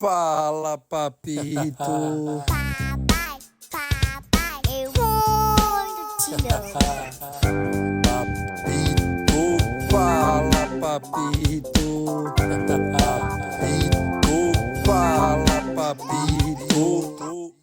Fala, papito. Papai, eu vou te dar. Papito, fala, papito. Papito, fala, papito.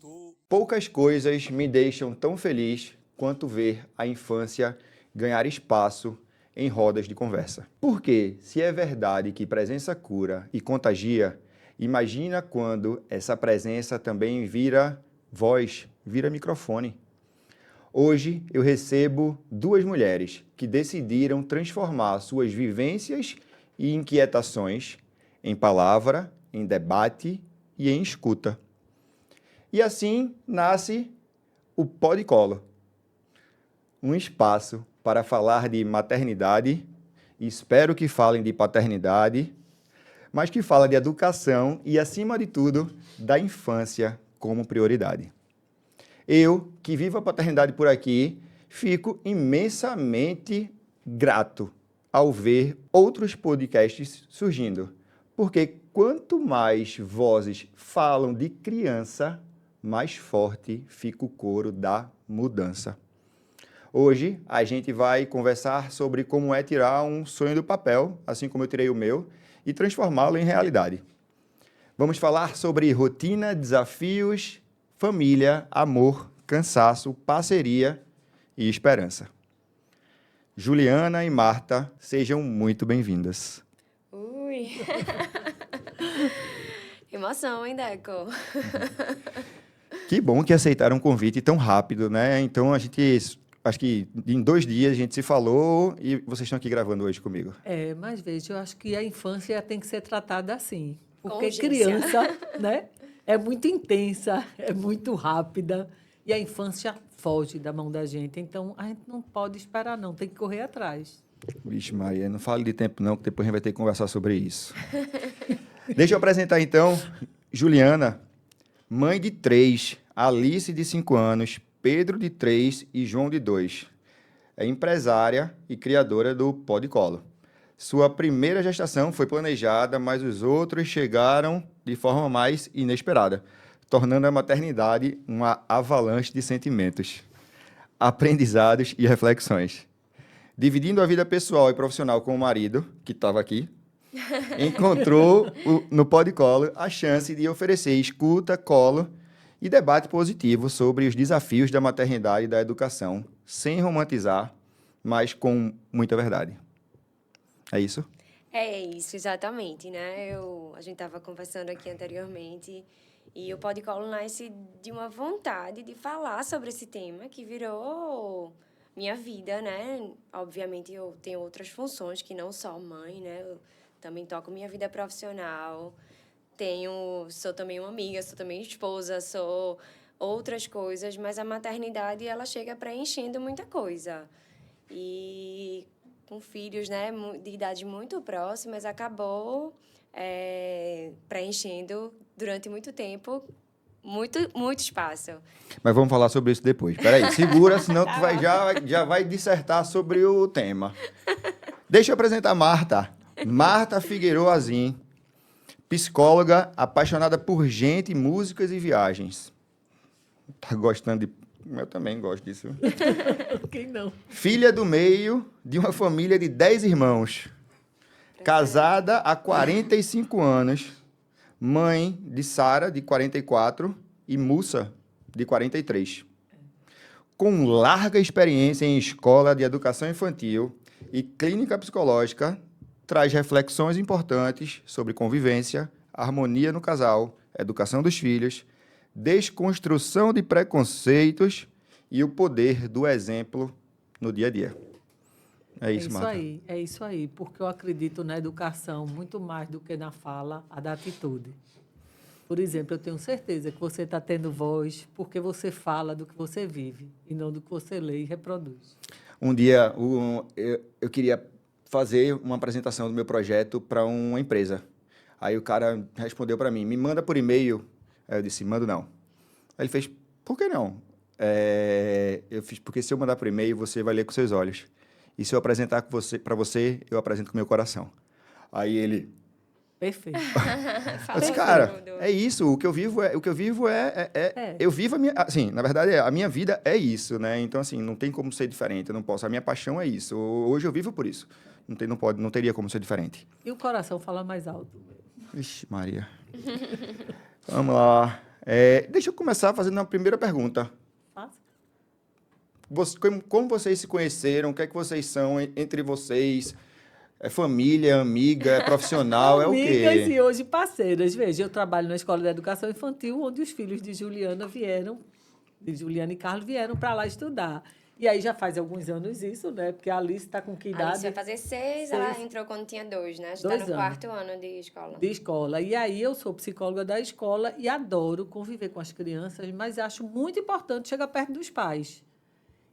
Poucas coisas me deixam tão feliz quanto ver a infância ganhar espaço em rodas de conversa. Porque, se é verdade que presença cura e contagia, imagina quando essa presença também vira voz, vira microfone. Hoje eu recebo duas mulheres que decidiram transformar suas vivências e inquietações em palavra, em debate e em escuta. E assim nasce o Podcolo, um espaço para falar de maternidade, e espero que falem de paternidade, mas que fala de educação e, acima de tudo, da infância como prioridade. Eu, que vivo a paternidade por aqui, fico imensamente grato ao ver outros podcasts surgindo, porque quanto mais vozes falam de criança, mais forte fica o coro da mudança. Hoje a gente vai conversar sobre como é tirar um sonho do papel, assim como eu tirei o meu, e transformá-lo em realidade. Vamos falar sobre rotina, desafios, família, amor, cansaço, parceria e esperança. Juliana e Marta, sejam muito bem-vindas. Ui! Emoção, hein, Deco? Que bom que aceitaram o convite tão rápido, né? Então, acho que em 2 dias a gente se falou e vocês estão aqui gravando hoje comigo. Mas veja, eu acho que a infância tem que ser tratada assim. Com Porque urgência. criança, né, é muito intensa, é muito rápida, e a infância foge da mão da gente. Então, a gente não pode esperar, não, tem que correr atrás. Vixe, Maria, não fale de tempo não, que depois a gente vai ter que conversar sobre isso. Deixa eu apresentar, então, Juliana, mãe de 3, Alice, de 5 anos, Pedro, de 3 e João, de 2. É empresária e criadora do Podcolo. Sua primeira gestação foi planejada, mas os outros chegaram de forma mais inesperada, tornando a maternidade uma avalanche de sentimentos, aprendizados e reflexões. Dividindo a vida pessoal e profissional com o marido, que estava aqui, encontrou no Podcolo a chance de oferecer escuta, colo e debate positivo sobre os desafios da maternidade e da educação, sem romantizar, mas com muita verdade. É isso? É isso, exatamente, né? A gente estava conversando aqui anteriormente e o Podcolo nasce de uma vontade de falar sobre esse tema que virou minha vida, né? Obviamente, eu tenho outras funções que não só mãe, né? Eu também toco minha vida profissional, sou também uma amiga, sou também esposa, sou outras coisas, mas a maternidade, ela chega preenchendo muita coisa. E com filhos, né, de idades muito próximas, acabou preenchendo durante muito tempo muito espaço. Mas vamos falar sobre isso depois. Peraí, segura, senão tu já vai dissertar sobre o tema. Deixa eu apresentar a Marta. Marta Figueiredo Azim, psicóloga, apaixonada por gente, músicas e viagens. Tá gostando de... Eu também gosto disso. Quem não? Filha do meio de uma família de 10 irmãos. Casada há 45 anos. Mãe de Sara, de 44, e Mussa, de 43. Com larga experiência em escola de educação infantil e clínica psicológica, traz reflexões importantes sobre convivência, harmonia no casal, educação dos filhos, desconstrução de preconceitos e o poder do exemplo no dia a dia. É isso, Marta. É isso aí, porque eu acredito na educação muito mais do que na fala, a da atitude. Por exemplo, eu tenho certeza que você está tendo voz porque você fala do que você vive e não do que você lê e reproduz. Um dia eu queria fazer uma apresentação do meu projeto para uma empresa. Aí o cara respondeu para mim, me manda por e-mail. Aí eu disse, mando não. Aí ele fez, por que não? Eu fiz, porque se eu mandar por e-mail, você vai ler com seus olhos. E se eu apresentar para você, eu apresento com o meu coração. Aí ele, Perfeito. Falou Mas, cara, tudo. é isso. O que eu vivo eu vivo a minha, assim, na verdade, a minha vida é isso, né? Então, assim, não tem como ser diferente. Eu não posso. A minha paixão é isso. Hoje eu vivo por isso. Não teria como ser diferente. E o coração fala mais alto. Vixe, Maria. Vamos lá. Deixa eu começar fazendo a primeira pergunta. Fácil? Como vocês se conheceram? O que é que vocês são entre vocês? É família, amiga, é profissional, é o Amigas quê? e hoje parceiras. Veja, eu trabalho na Escola de Educação Infantil, onde os filhos de Juliana e Carlos vieram para lá estudar. E aí já faz alguns anos isso, né? Porque a Alice está com que A idade? Alice vai fazer 6, ela entrou quando tinha 2, né? Já 2 está no anos. 4º ano de escola. De escola. E aí eu sou psicóloga da escola e adoro conviver com as crianças, mas acho muito importante chegar perto dos pais.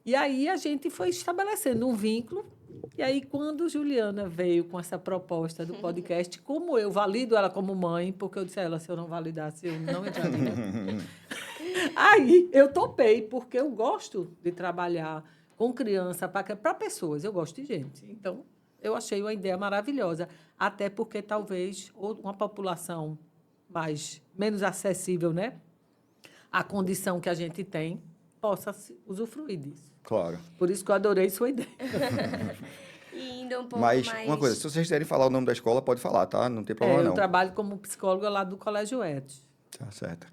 E aí a gente foi estabelecendo um vínculo. E aí, quando Juliana veio com essa proposta do podcast, como eu valido ela como mãe, porque eu disse a ela, se eu não validasse, eu não entraria. Aí eu topei, porque eu gosto de trabalhar com criança para pessoas. Eu gosto de gente. Então, eu achei uma ideia maravilhosa. Até porque talvez uma população menos acessível, né? A condição que a gente tem possa usufruir disso. Claro. Por isso que eu adorei sua ideia. E indo um pouco Mas, mais... uma coisa, se vocês quiserem falar o nome da escola, pode falar, tá? Não tem problema, Eu não. trabalho como psicóloga lá do Colégio Etos. Tá certo.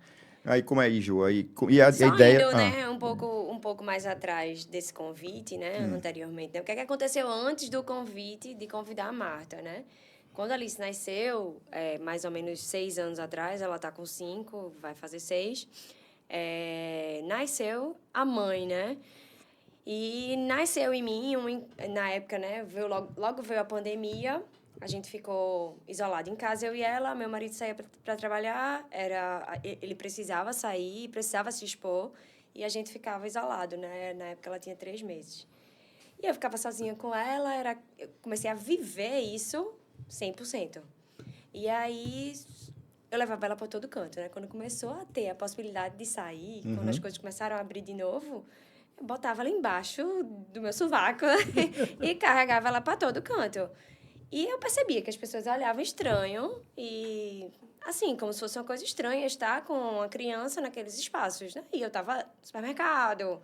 Aí, como é aí, Ju? E a Só ideia... indo, né, um pouco mais atrás desse convite, né, anteriormente. Né? O que é que aconteceu antes do convite de convidar a Marta, né? Quando a Alice nasceu, mais ou menos 6 anos atrás, ela está com 5, vai fazer 6, nasceu a mãe, né? E nasceu em mim, na época, né, logo veio a pandemia, a gente ficou isolado em casa, eu e ela, meu marido saía para trabalhar, ele precisava sair, precisava se expor, e a gente ficava isolado, né? Na época ela tinha 3 meses. E eu ficava sozinha com ela, eu comecei a viver isso 100%. E aí eu levava ela para todo canto, né? Quando começou a ter a possibilidade de sair, quando as coisas começaram a abrir de novo, eu botava ela embaixo do meu sovaco e carregava ela para todo canto. E eu percebia que as pessoas olhavam estranho e, assim, como se fosse uma coisa estranha estar com uma criança naqueles espaços, né? E eu estava no supermercado.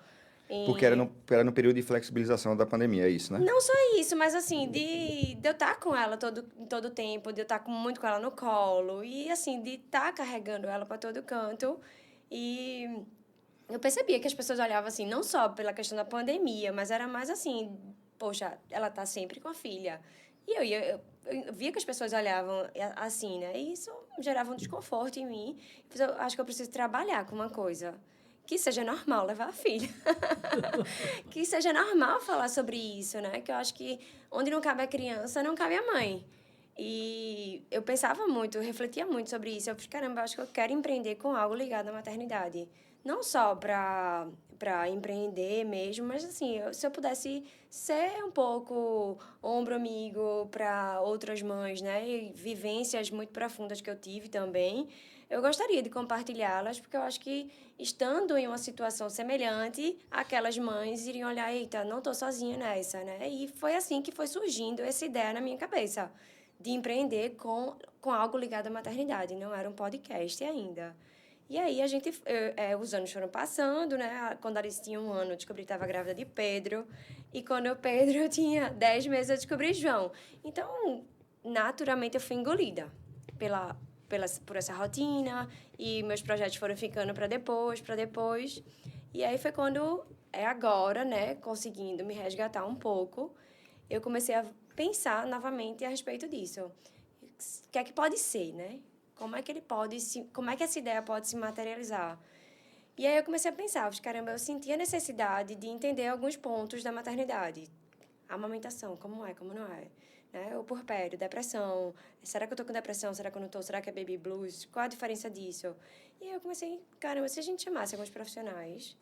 Porque era no período de flexibilização da pandemia, é isso, né? Não só isso, mas assim, de eu estar com ela todo o tempo, de eu estar muito com ela no colo e, assim, de estar carregando ela para todo canto. E eu percebia que as pessoas olhavam assim, não só pela questão da pandemia, mas era mais assim, poxa, ela tá sempre com a filha. E eu via que as pessoas olhavam assim, né? E isso gerava um desconforto em mim. Eu acho que eu preciso trabalhar com uma coisa. Que seja normal levar a filha. Que seja normal falar sobre isso, né? Que eu acho que onde não cabe a criança, não cabe a mãe. E eu pensava muito, eu refletia muito sobre isso. Eu falei, caramba, eu acho que eu quero empreender com algo ligado à maternidade. Não só para empreender mesmo, mas assim, se eu pudesse ser um pouco ombro amigo para outras mães, né? E vivências muito profundas que eu tive também, eu gostaria de compartilhá-las, porque eu acho que, estando em uma situação semelhante, aquelas mães iriam olhar, eita, não estou sozinha nessa, né? E foi assim que foi surgindo essa ideia na minha cabeça, de empreender com algo ligado à maternidade. Não era um podcast ainda. E aí, os anos foram passando, né? Quando a Alice tinha 1 ano, eu descobri que estava grávida de Pedro. E quando o Pedro tinha 10 meses, eu descobri João. Então, naturalmente, eu fui engolida por essa rotina. E meus projetos foram ficando para depois. E aí foi quando, agora, né? Conseguindo me resgatar um pouco, eu comecei a pensar novamente a respeito disso. O que é que pode ser, né? Como é que essa ideia pode se materializar? E aí eu comecei a pensar, caramba, eu senti a necessidade de entender alguns pontos da maternidade. A amamentação, como é, como não é. Né? O puerpério, depressão. Será que eu estou com depressão? Será que eu não estou? Será que é baby blues? Qual a diferença disso? E aí eu comecei, caramba, se a gente chamasse alguns profissionais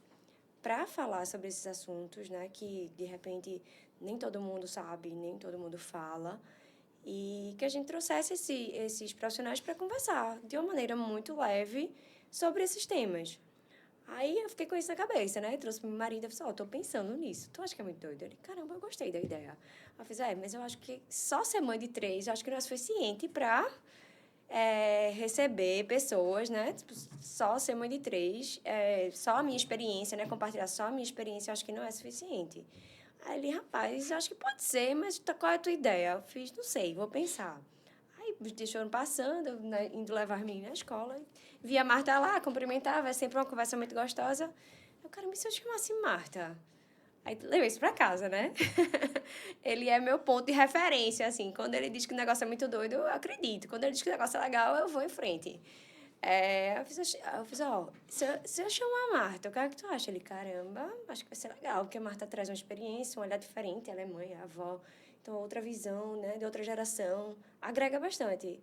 para falar sobre esses assuntos, né, que, de repente, nem todo mundo sabe, nem todo mundo fala, e que a gente trouxesse esses profissionais para conversar de uma maneira muito leve sobre esses temas. Aí eu fiquei com isso na cabeça, né? Eu trouxe pro meu marido e falei, tô pensando nisso. Tu acha que é muito doido? Ele, caramba, eu gostei da ideia. Eu fiz, mas eu acho que só ser mãe de 3, eu acho que não é suficiente para receber pessoas, né? Tipo, só ser mãe de 3, só a minha experiência, né? Compartilhar só a minha experiência, eu acho que não é suficiente. Aí ele, rapaz, eu acho que pode ser, mas qual é a tua ideia? Eu fiz, não sei, vou pensar. Aí os dias foram passando, né, indo levar as meninas na escola. Vi a Marta lá, cumprimentava, é sempre uma conversa muito gostosa. Eu, cara, se eu chamasse Marta? Aí levei isso pra casa, né? Ele é meu ponto de referência, assim. Quando ele diz que o negócio é muito doido, eu acredito. Quando ele diz que o negócio é legal, eu vou em frente. Eu fiz, ó, se eu chamar a Marta, o que é que tu acha? Ele, caramba, acho que vai ser legal, porque a Marta traz uma experiência, um olhar diferente, ela é mãe, é avó, então outra visão, né, de outra geração, agrega bastante.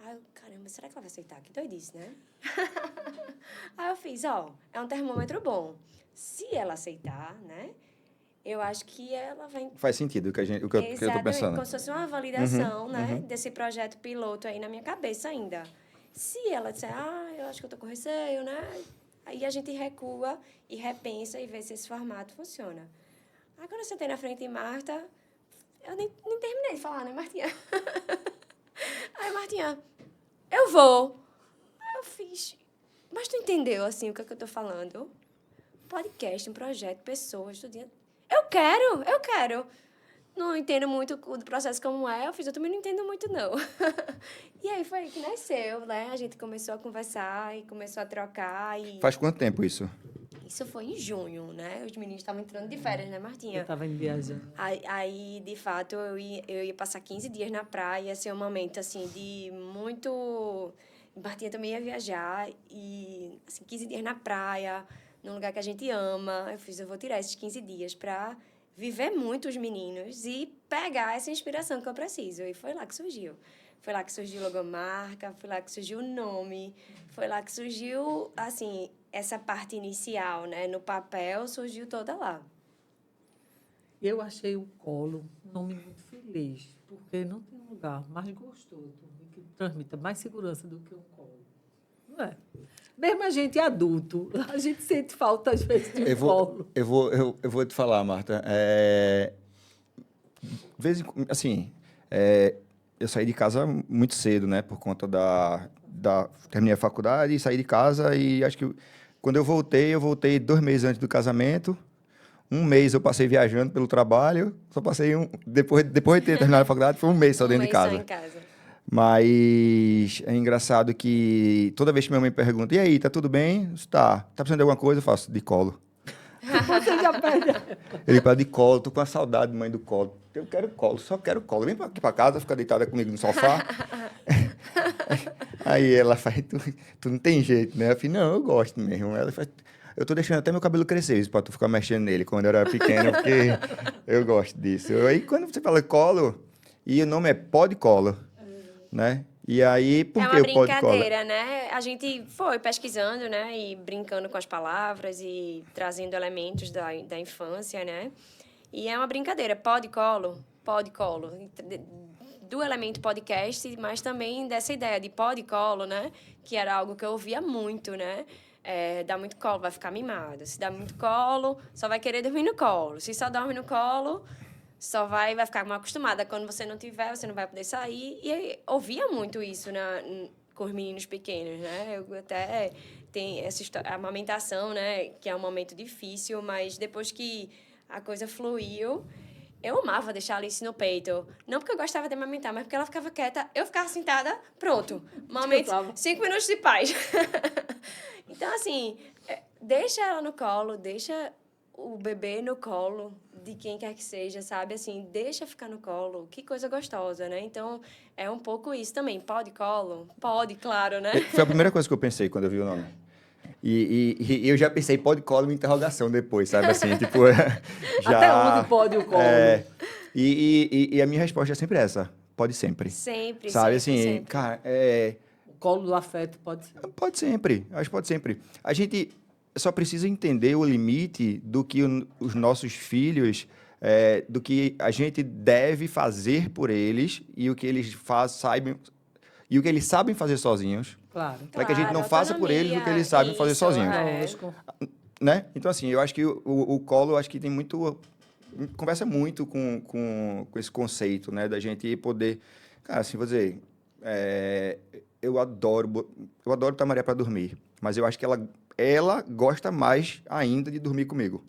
Aí eu, caramba, será que ela vai aceitar? Que doidice, né? Aí eu fiz, ó, é um termômetro bom. Se ela aceitar, né, eu acho que ela vai... Faz sentido o que eu tô Exatamente, pensando. como se fosse uma validação, né, desse projeto piloto aí na minha cabeça ainda. Se ela disser, eu acho que eu tô com receio, né? Aí a gente recua e repensa e vê se esse formato funciona. Aí quando eu sentei na frente de Marta, eu nem terminei de falar, né, Martinha? Aí, Martinha, eu vou. Aí eu fiz, mas tu entendeu, assim, o que é que eu tô falando? Podcast, um projeto, pessoas, tudo. Eu quero. Não entendo muito do processo como é, eu também não entendo muito, não. E aí foi aí que nasceu, né? A gente começou a conversar e começou a trocar. Faz quanto tempo isso? Isso foi em junho, né? Os meninos estavam entrando de férias, né, Martinha? Eu estava indo viajando. Aí, de fato, eu ia passar 15 dias na praia, ia ser um momento, assim, de muito... Martinha também ia viajar e, assim, 15 dias na praia, num lugar que a gente ama. Eu vou tirar esses 15 dias para viver muito os meninos e pegar essa inspiração que eu preciso. E foi lá que surgiu. Foi lá que surgiu a logomarca, foi lá que surgiu o nome, foi lá que surgiu, assim, essa parte inicial, né? No papel, surgiu toda lá. Eu achei o Colo um nome muito feliz, porque não tem lugar mais gostoso e que transmita mais segurança do que um colo. Não é? Mesmo a gente adulto, a gente sente falta, às vezes, de um colo. Eu vou te falar, Marta. Assim, eu saí de casa muito cedo, né? Por conta terminei a faculdade e saí de casa e acho que quando eu voltei 2 meses antes do casamento. 1 mês eu passei viajando pelo trabalho, só passei depois de ter terminado a faculdade, foi 1 mês só dentro de casa. Só em casa. Mas é engraçado que toda vez que minha mãe pergunta, e aí, tá tudo bem? Tá precisando de alguma coisa? Eu faço, de colo. Você já perde. Ele fala, de colo, tô com uma saudade, mãe, do colo. Eu quero colo, só quero colo. Vem aqui pra casa, fica deitada comigo no sofá. Aí ela faz, tu não tem jeito, né? Eu falei, não, eu gosto mesmo. Ela faz, eu tô deixando até meu cabelo crescer, isso, pra tu ficar mexendo nele quando eu era pequeno, porque eu gosto disso. Aí quando você fala colo, e o nome é pó de colo, né? E aí, por que o pó de colo? É uma brincadeira, né? A gente foi pesquisando, né? E brincando com as palavras e trazendo elementos da infância, né? E é uma brincadeira, pó de colo. Do elemento podcast, mas também dessa ideia de pó de colo, né? Que era algo que eu ouvia muito, né? Dá muito colo, vai ficar mimado. Se dá muito colo, só vai querer dormir no colo. Se só dorme no colo, só vai ficar mal acostumada. Quando você não tiver, você não vai poder sair. E eu ouvia muito isso com os meninos pequenos, né? Eu até tenho essa história, a amamentação, né? Que é um momento difícil, mas depois que a coisa fluiu, eu amava deixar a Alice no peito. Não porque eu gostava de amamentar, mas porque ela ficava quieta, eu ficava sentada, pronto. Momento, 5 minutos de paz. Então, assim, deixa ela no colo, deixa o bebê no colo de quem quer que seja, sabe? Assim, deixa ficar no colo. Que coisa gostosa, né? Então, é um pouco isso também. Pode colo? Pode, claro, né? Foi a primeira coisa que eu pensei quando eu vi o nome. E eu já pensei, pode colo, uma interrogação depois, sabe? Assim, tipo, já... Até onde pode o colo? E a minha resposta é sempre essa. Pode sempre. Sempre, sabe, sempre, assim, sempre. cara, O colo do afeto pode ser. Pode sempre, acho que pode sempre. A gente só precisa entender o limite do que os nossos filhos, do que a gente deve fazer por eles e o que eles e o que eles sabem fazer sozinhos. Claro. Para que a gente não faça por eles o que eles sabem fazer isso, sozinhos. Lógico. Né? Então, assim, eu acho que o colo, acho que tem muito... Conversa muito com esse conceito, né? Da gente poder... Cara, assim, vou dizer... eu adoro botar a Maria para dormir, mas eu acho que ela gosta mais ainda de dormir comigo.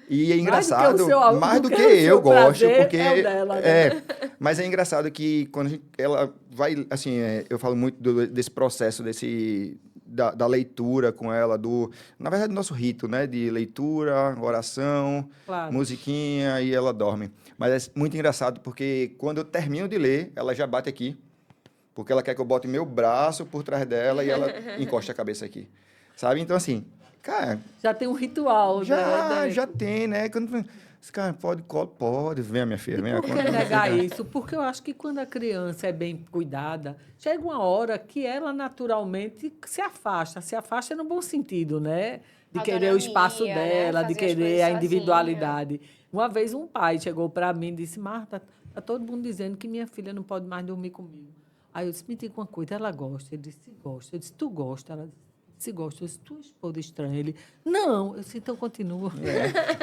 E é engraçado, mais do que eu gosto, porque é o dela, né? mas é engraçado que quando ela vai, assim, eu falo muito desse processo da leitura com ela, na verdade, do nosso rito, né, de leitura, oração, Claro. musiquinha, e ela dorme. Mas é muito engraçado porque quando eu termino de ler, ela já bate aqui, porque ela quer que eu bote meu braço por trás dela e ela encosta a cabeça aqui, sabe? Então, assim, cara, Já tem um ritual, né? já tem, né? Esse cara pode, venha, minha filha, venha. Por que negar isso? Porque eu acho que quando a criança é bem cuidada, chega uma hora que ela naturalmente se afasta no bom sentido, né? De querer o espaço Autonomia, né? dela, de Fazer as querer coisas a sozinha. individualidade. Uma vez um pai chegou para mim e disse, Marta, tá todo mundo dizendo que minha filha não pode mais dormir comigo. Aí eu disse, me diga uma coisa, ela gosta? Ele disse, gosta. Eu disse, tu gosta? Ela disse, se gosta. Eu disse, tua esposa estranha. Ele, não. Eu disse, então continua.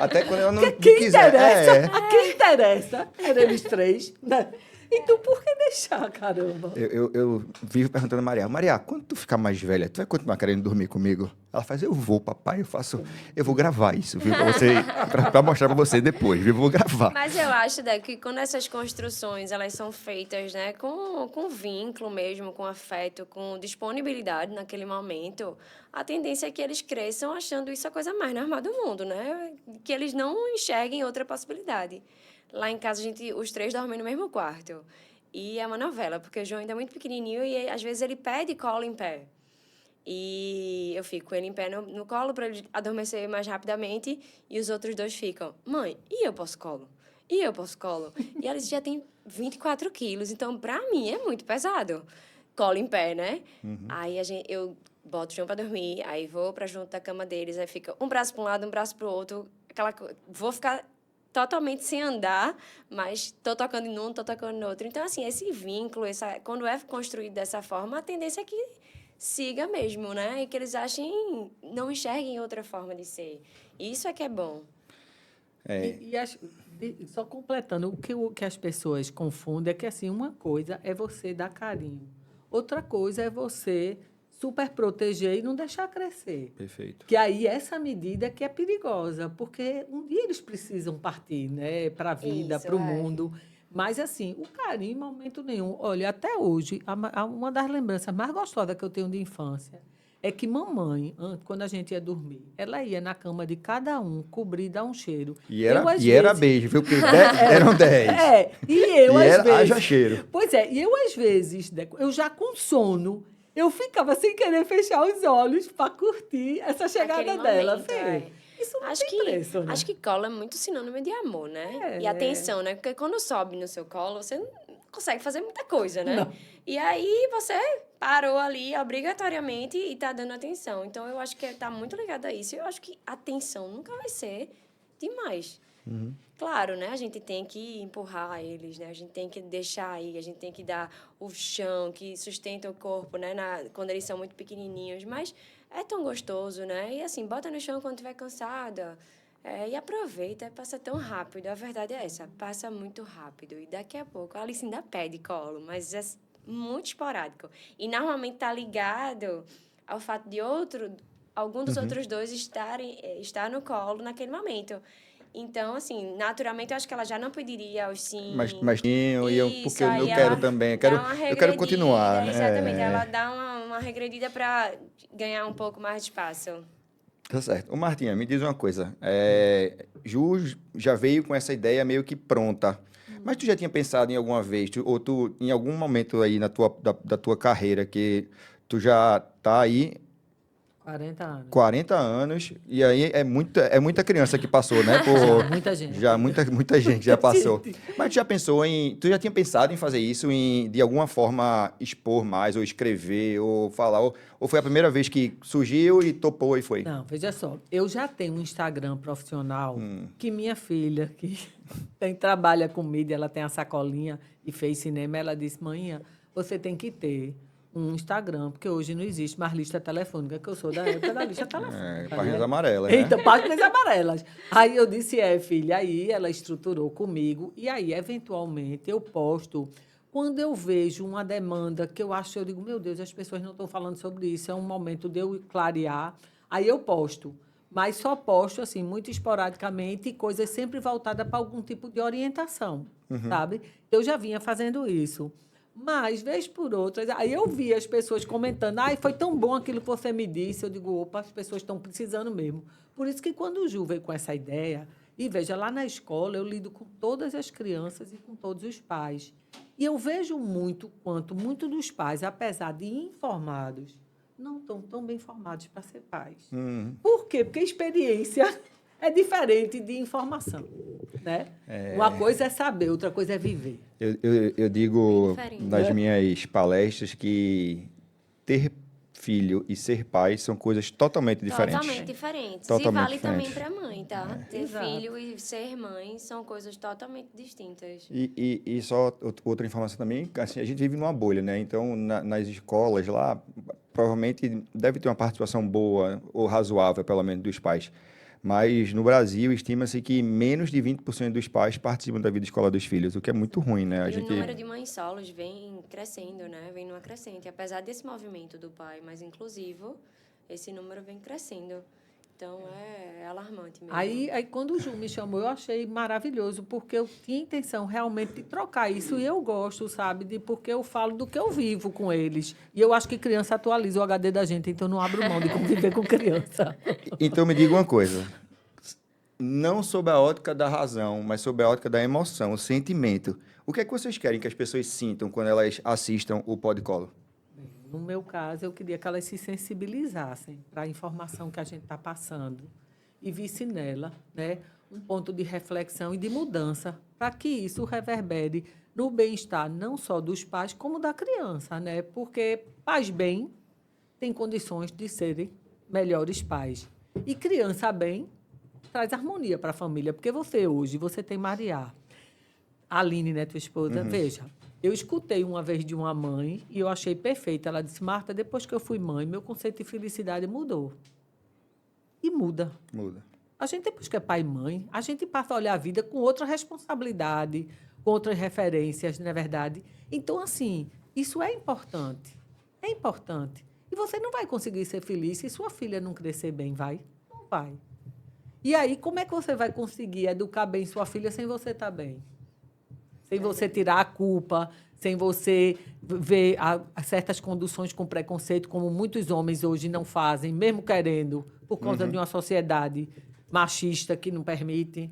Até quando ela não Quem quiser. interessa? A quem interessa? Era eles três, né? Então, por que deixar, caramba? Eu vivo perguntando a Maria, quando tu ficar mais velha, tu vai continuar querendo dormir comigo? Ela faz, eu vou, papai, eu vou gravar isso, viu, pra você, pra mostrar pra você depois, viu, eu vou gravar. Mas eu acho, Dé, que quando essas construções elas são feitas, né, com vínculo mesmo, com afeto, com disponibilidade naquele momento, a tendência é que eles cresçam achando isso a coisa mais normal do mundo, né? Que eles não enxerguem outra possibilidade. Lá em casa, os três dormem no mesmo quarto. E é uma novela, porque o João ainda é muito pequenininho e, às vezes, ele pede colo em pé. E eu fico com ele em pé no colo para ele adormecer mais rapidamente. E os outros dois ficam, mãe, e eu posso colo? E eu posso colo? E eles já têm 24 quilos, então, para mim, é muito pesado. Colo em pé, né? Aí eu boto o João para dormir, aí vou para junto da cama deles, aí fica um braço para um lado, um braço para o outro. Vou ficar totalmente sem andar, mas tô tocando em um, tô tocando no outro. Então, assim, esse vínculo, quando é construído dessa forma, a tendência é que siga mesmo, né? E que eles não enxerguem outra forma de ser. Isso é que é bom. Só completando, o que as pessoas confundem é que, assim, uma coisa é você dar carinho, outra coisa é você super proteger e não deixar crescer. Perfeito. Que aí essa medida que é perigosa, porque um dia eles precisam partir, né, para a vida, Isso, para o mundo. Mas, assim, o carinho, em momento nenhum. Olha, até hoje, uma das lembranças mais gostosas que eu tenho de infância é que mamãe, quando a gente ia dormir, ela ia na cama de cada um, cobrir, dar um cheiro. E era beijo, viu? Porque eram 10. Haja cheiro. Pois é, e eu, às vezes, eu já com sono, eu ficava sem querer fechar os olhos para curtir essa chegada Aquele dela. momento, Fê. Isso não Acho tem preço, né? Acho que colo é muito sinônimo de amor, né? E atenção, né? Porque quando sobe no seu colo, você não consegue fazer muita coisa, né? Não. E aí você parou ali obrigatoriamente e tá dando atenção. Então, eu acho que tá muito ligado a isso. Eu acho que atenção nunca vai ser demais. Claro, né? A gente tem que empurrar eles, né? A gente tem que deixar aí, a gente tem que dar o chão que sustenta o corpo, né? Quando eles são muito pequenininhos. Mas é tão gostoso, né? E assim, bota no chão quando estiver cansada. E aproveita, passa tão rápido. A verdade é essa, passa muito rápido. E daqui a pouco, a Alice ainda pede colo, mas é muito esporádico. E normalmente tá ligado ao fato de algum dos outros dois estar no colo naquele momento. Então, assim, naturalmente, eu acho que ela já não pediria aos sim. Mas porque eu aí quero ela também. dá uma Eu quero regredida, continuar, né? Exatamente, ela dá uma regredida para ganhar um pouco mais de espaço. Tá certo. Ô, Martinha, me diz uma coisa. Ju já veio com essa ideia meio que pronta. Mas tu já tinha pensado em alguma vez, ou tu, em algum momento aí da tua carreira, que tu já tá aí 40 anos. 40 anos, e aí é muita criança que passou, né? Muita gente. Já muita gente já passou. Mas tu já tinha pensado em fazer isso, de alguma forma expor mais, ou escrever, ou falar, ou foi a primeira vez que surgiu e topou e foi? Não, veja só, eu já tenho um Instagram profissional que minha filha, que trabalha com mídia, ela tem a sacolinha e fez cinema, ela disse, mãe, você tem que ter um Instagram, porque hoje não existe mais lista telefônica, que eu sou da época da lista telefônica. Páginas amarelas, né? Então, páginas amarelas. Aí eu disse, filha, aí ela estruturou comigo, e aí, eventualmente, eu posto Quando eu vejo uma demanda que eu digo, meu Deus, as pessoas não estão falando sobre isso, é um momento de eu clarear, aí eu posto. Mas só posto, assim, muito esporadicamente, e coisas sempre voltadas para algum tipo de orientação, sabe? Eu já vinha fazendo isso. Mas, vez por outra, aí eu vi as pessoas comentando, ai, foi tão bom aquilo que você me disse. Eu digo, opa, as pessoas estão precisando mesmo. Por isso que quando o Ju veio com essa ideia, e veja, lá na escola eu lido com todas as crianças e com todos os pais. E eu vejo muito quanto muitos dos pais, apesar de informados, não estão tão bem informados para ser pais. Por quê? Porque a experiência é diferente de informação, né? Uma coisa é saber, outra coisa é viver. Eu digo diferente. nas minhas palestras que ter filho e ser pai são coisas totalmente diferentes. Totalmente diferentes. Totalmente e vale diferentes. também para mãe, tá? Ter Exato. filho e ser mãe são coisas totalmente distintas. E só outra informação também, assim, a gente vive numa bolha, né? Então, nas escolas lá, provavelmente deve ter uma participação boa ou razoável, pelo menos, dos pais. Mas no Brasil, estima-se que menos de 20% dos pais participam da vida escolar dos filhos, o que é muito ruim, né? E o número de mães solos vem crescendo, né? Vem numa crescente. Apesar desse movimento do pai mais inclusivo, esse número vem crescendo. Então, é alarmante mesmo. Aí, quando o Ju me chamou, eu achei maravilhoso, porque eu tinha intenção realmente de trocar isso. E eu gosto, sabe, porque eu falo do que eu vivo com eles. E eu acho que criança atualiza o HD da gente, então eu não abro mão de conviver com criança. Então, me diga uma coisa. Não sob a ótica da razão, mas sob a ótica da emoção, o sentimento. O que é que vocês querem que as pessoas sintam quando elas assistam o Podcolo? No meu caso, eu queria que elas se sensibilizassem para a informação que a gente está passando e visse nela, né, um ponto de reflexão e de mudança para que isso reverbere no bem-estar não só dos pais, como da criança, né? Porque pais bem têm condições de serem melhores pais. E criança bem traz harmonia para a família, porque você tem Maria, a Aline, né, tua esposa, veja, eu escutei uma vez de uma mãe e eu achei perfeita. Ela disse, Marta, depois que eu fui mãe, meu conceito de felicidade mudou. E muda. Muda. A gente, depois que é pai e mãe, a gente passa a olhar a vida com outra responsabilidade, com outras referências, não é verdade? Então, assim, isso é importante. É importante. E você não vai conseguir ser feliz se sua filha não crescer bem, vai? Não vai. E aí, como é que você vai conseguir educar bem sua filha sem você estar bem? Sem você tirar a culpa, sem você ver certas conduções com preconceito, como muitos homens hoje não fazem, mesmo querendo, por causa de uma sociedade machista que não permite,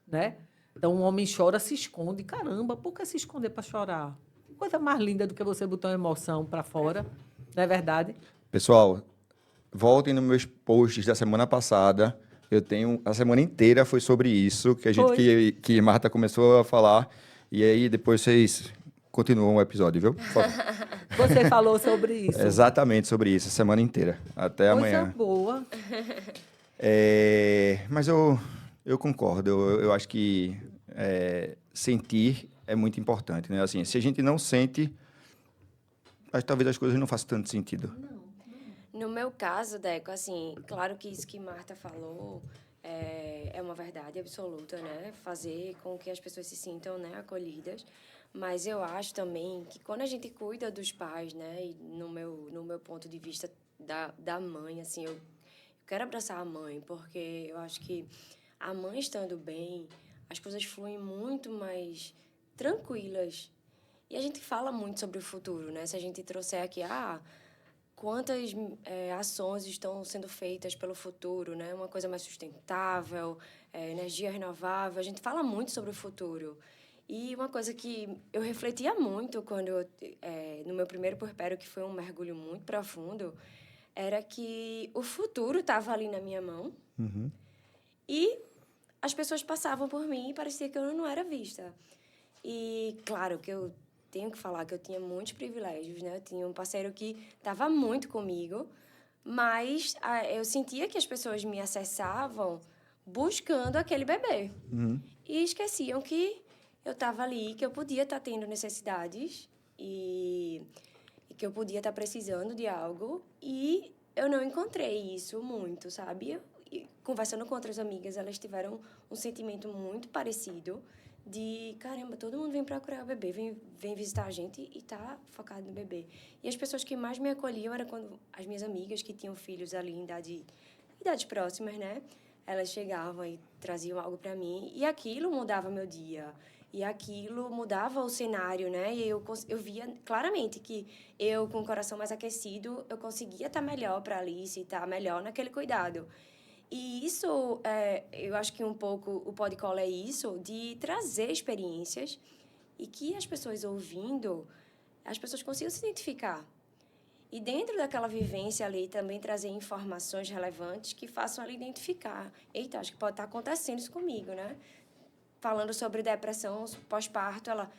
né? Então, um homem chora, se esconde. Caramba, por que se esconder para chorar? Coisa mais linda do que você botar uma emoção para fora, não é verdade? Pessoal, voltem nos meus posts da semana passada. A semana inteira foi sobre isso, que Marta começou a falar. E aí, depois vocês continuam o episódio, viu? Por favor. Você falou sobre isso. Exatamente sobre isso, a semana inteira. Até amanhã. Coisa boa. Mas eu concordo. Eu acho que sentir é muito importante, né? Assim, se a gente não sente, talvez as coisas não façam tanto sentido. No meu caso, Deco, assim, claro que isso que Marta falou é uma verdade absoluta, né? Fazer com que as pessoas se sintam, né, acolhidas. Mas eu acho também que quando a gente cuida dos pais, né, e no meu ponto de vista da mãe, assim, eu quero abraçar a mãe, porque eu acho que a mãe estando bem, as coisas fluem muito mais tranquilas. E a gente fala muito sobre o futuro, né? Se a gente trouxer aqui, quantas ações estão sendo feitas pelo futuro, né? Uma coisa mais sustentável, energia renovável. A gente fala muito sobre o futuro. E uma coisa que eu refletia muito quando no meu primeiro puerpério, que foi um mergulho muito profundo, era que o futuro estava ali na minha mão e as pessoas passavam por mim e parecia que eu não era vista. E, claro, que eu tenho que falar que eu tinha muitos privilégios, né? Eu tinha um parceiro que estava muito comigo, mas eu sentia que as pessoas me acessavam buscando aquele bebê. E esqueciam que eu estava ali, que eu podia estar tendo necessidades e que eu podia estar precisando de algo. E eu não encontrei isso muito, sabe? E conversando com outras amigas, elas tiveram um sentimento muito parecido de, caramba, todo mundo vem procurar o bebê, vem visitar a gente e tá focado no bebê. E as pessoas que mais me acolhiam eram quando as minhas amigas que tinham filhos ali em idades próximas, né? Elas chegavam e traziam algo para mim e aquilo mudava meu dia. E aquilo mudava o cenário, né? E eu via claramente que eu, com o coração mais aquecido, eu conseguia estar melhor para a Alice, estar melhor naquele cuidado. E isso, eu acho que um pouco o Podcall é isso, de trazer experiências e que as pessoas ouvindo, as pessoas consigam se identificar. E dentro daquela vivência ali, também trazer informações relevantes que façam ela identificar. Eita, acho que pode estar acontecendo isso comigo, né? Falando sobre depressão pós-parto, ela,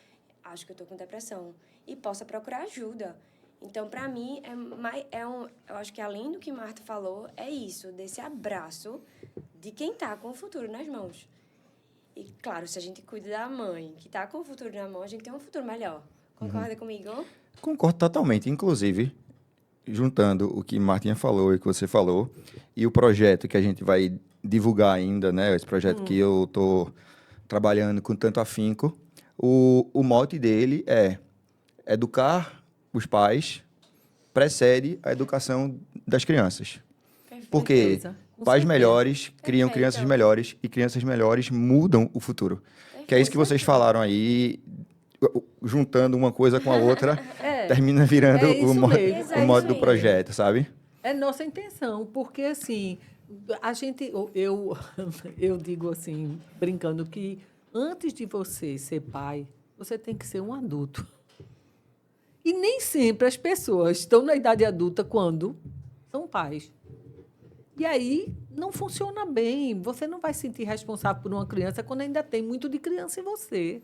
acho que eu estou com depressão. E possa procurar ajuda. Então, para mim, eu acho que além do que Marta falou, é isso, desse abraço de quem está com o futuro nas mãos. E, claro, se a gente cuida da mãe que está com o futuro na mão, a gente tem um futuro melhor. Concorda comigo? Concordo totalmente. Inclusive, juntando o que Martinha falou e o que você falou, e o projeto que a gente vai divulgar ainda, né? Esse projeto que eu estou trabalhando com tanto afinco, o mote dele é educar os pais precede a educação das crianças. Porque certeza, com pais certeza. melhores criam Perfeito. crianças melhores e crianças melhores mudam o futuro. Que é isso que vocês falaram aí, juntando uma coisa com a outra, termina virando É isso mesmo, o é modo isso do mesmo. projeto, sabe? É nossa intenção, porque assim, a gente, eu digo assim, brincando, que antes de você ser pai, você tem que ser um adulto. E nem sempre as pessoas estão na idade adulta quando são pais. E aí não funciona bem. Você não vai se sentir responsável por uma criança quando ainda tem muito de criança em você.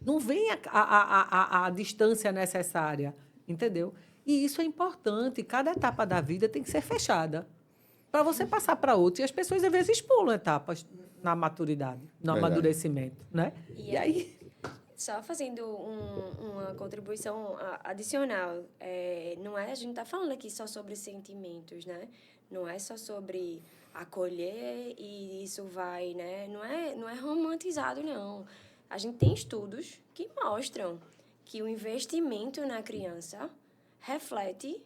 Não vem a distância necessária, entendeu? E isso é importante. Cada etapa da vida tem que ser fechada para você passar para outra. E as pessoas, às vezes, pulam etapas na maturidade, no Verdade. amadurecimento, né? E aí... Só fazendo uma contribuição adicional, não é, a gente está falando aqui só sobre sentimentos, né? Não é só sobre acolher e isso vai, né? Não é romantizado, não. A gente tem estudos que mostram que o investimento na criança reflete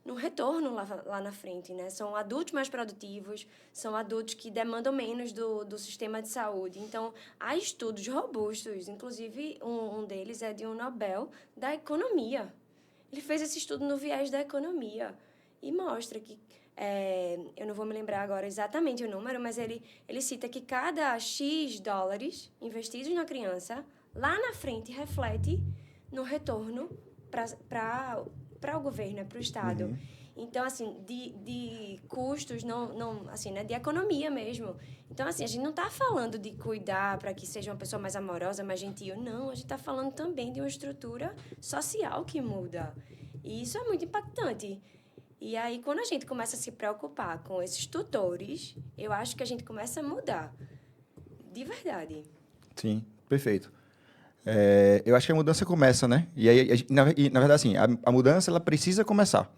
no retorno lá na frente, né? São adultos mais produtivos, são adultos que demandam menos do sistema de saúde. Então, há estudos robustos, inclusive um deles é de um Nobel da economia. Ele fez esse estudo no viés da economia e mostra que, eu não vou me lembrar agora exatamente o número, mas ele cita que cada X dólares investidos na criança, lá na frente, reflete no retorno para o governo, para o Estado. Então, assim, de custos, não assim, né, de economia mesmo. Então, assim, a gente não está falando de cuidar para que seja uma pessoa mais amorosa, mais gentil. Não, a gente está falando também de uma estrutura social que muda. E isso é muito impactante. E aí, quando a gente começa a se preocupar com esses tutores, eu acho que a gente começa a mudar. De verdade. Sim, perfeito. Eu acho que a mudança começa, né? E aí, na verdade, assim, a mudança ela precisa começar.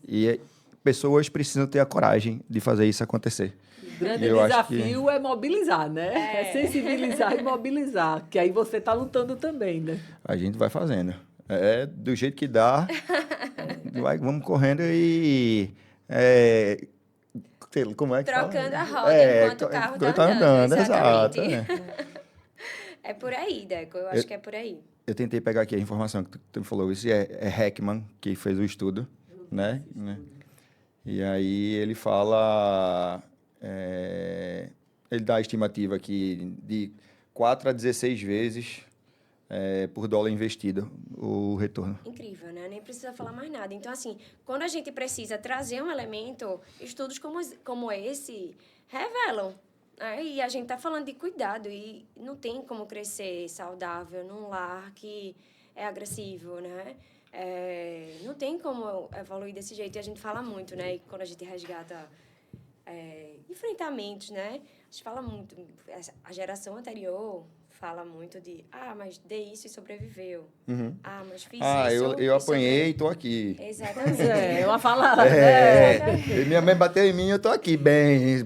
E pessoas precisam ter a coragem de fazer isso acontecer. O grande Eu acho desafio é mobilizar, né? É sensibilizar e mobilizar, que aí você está lutando também, né? A gente vai fazendo. Do jeito que dá, vamos correndo e... como é que fala? Trocando a roda enquanto o carro está andando. Exato. Exatamente. É por aí, Deco. Eu acho que é por aí. Eu tentei pegar aqui a informação que tu falou. Isso é Heckman, que fez o estudo, né? E aí ele fala... ele dá a estimativa aqui de 4 a 16 vezes por dólar investido o retorno. Incrível, né? Nem precisa falar mais nada. Então, assim, quando a gente precisa trazer um elemento, estudos como esse revelam. E a gente está falando de cuidado e não tem como crescer saudável num lar que é agressivo, né? Não tem como evoluir desse jeito. E a gente fala muito, né? E quando a gente resgata enfrentamentos, né? A gente fala muito. A geração anterior fala muito de, mas dei isso e sobreviveu. Mas fiz Ah, isso eu e apanhei e tô aqui. Exatamente. É uma fala. E minha mãe bateu em mim e eu tô aqui, bem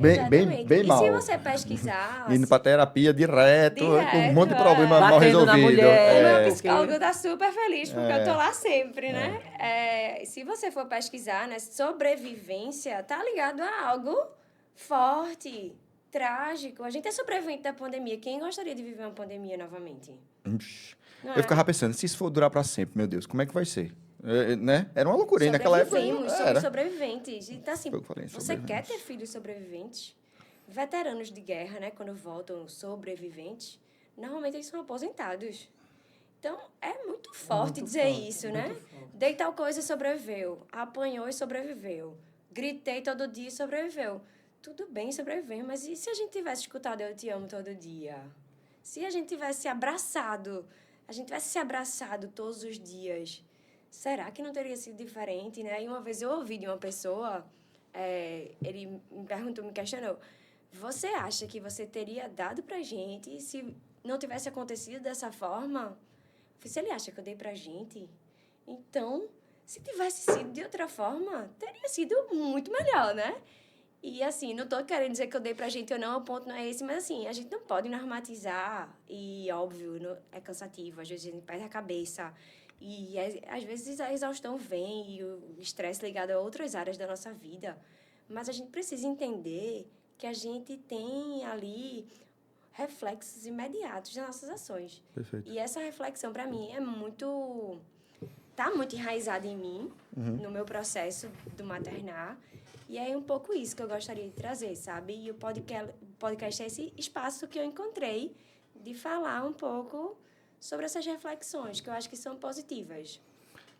mal. E se você pesquisar... Indo pra terapia direto, com um monte de problema mal Batendo na resolvido. mulher. O meu Porque- psicólogo tá super feliz, porque eu tô lá sempre, né? Se você for pesquisar, né, sobrevivência tá ligado a algo forte, trágico. A gente é sobrevivente da pandemia. Quem gostaria de viver uma pandemia novamente? Não Eu ficava pensando, se isso for durar pra sempre, meu Deus, como é que vai ser? Né? Era uma loucura, e naquela época Sobrevivemos, somos era. sobreviventes. Então, assim, Foi o que eu falei, você sobreviventes. quer ter filhos sobreviventes? Veteranos de guerra, né? Quando voltam sobreviventes, normalmente eles são aposentados. Então, é muito forte dizer isso, né? forte. Dei tal coisa e sobreviveu. Apanhou e sobreviveu. Gritei todo dia e sobreviveu. Tudo bem sobreviver, mas e se a gente tivesse escutado Eu Te Amo todo dia? Se a gente tivesse se abraçado todos os dias, será que não teria sido diferente, né? E uma vez eu ouvi de uma pessoa, ele me perguntou, me questionou, você acha que você teria dado pra gente se não tivesse acontecido dessa forma? Eu falei, se ele acha que eu dei pra gente, então, se tivesse sido de outra forma, teria sido muito melhor, né? E, assim, não tô querendo dizer que eu dei pra gente ou não, o ponto não é esse, mas, assim, a gente não pode normatizar e, óbvio, é cansativo, às vezes a gente perde a cabeça e, às vezes, a exaustão vem e o estresse ligado a outras áreas da nossa vida, mas a gente precisa entender que a gente tem ali reflexos imediatos das nossas ações. Perfeito. E essa reflexão, para mim, tá muito enraizada em mim, no meu processo do maternar. E é um pouco isso que eu gostaria de trazer, sabe? E o podcast é esse espaço que eu encontrei de falar um pouco sobre essas reflexões, que eu acho que são positivas.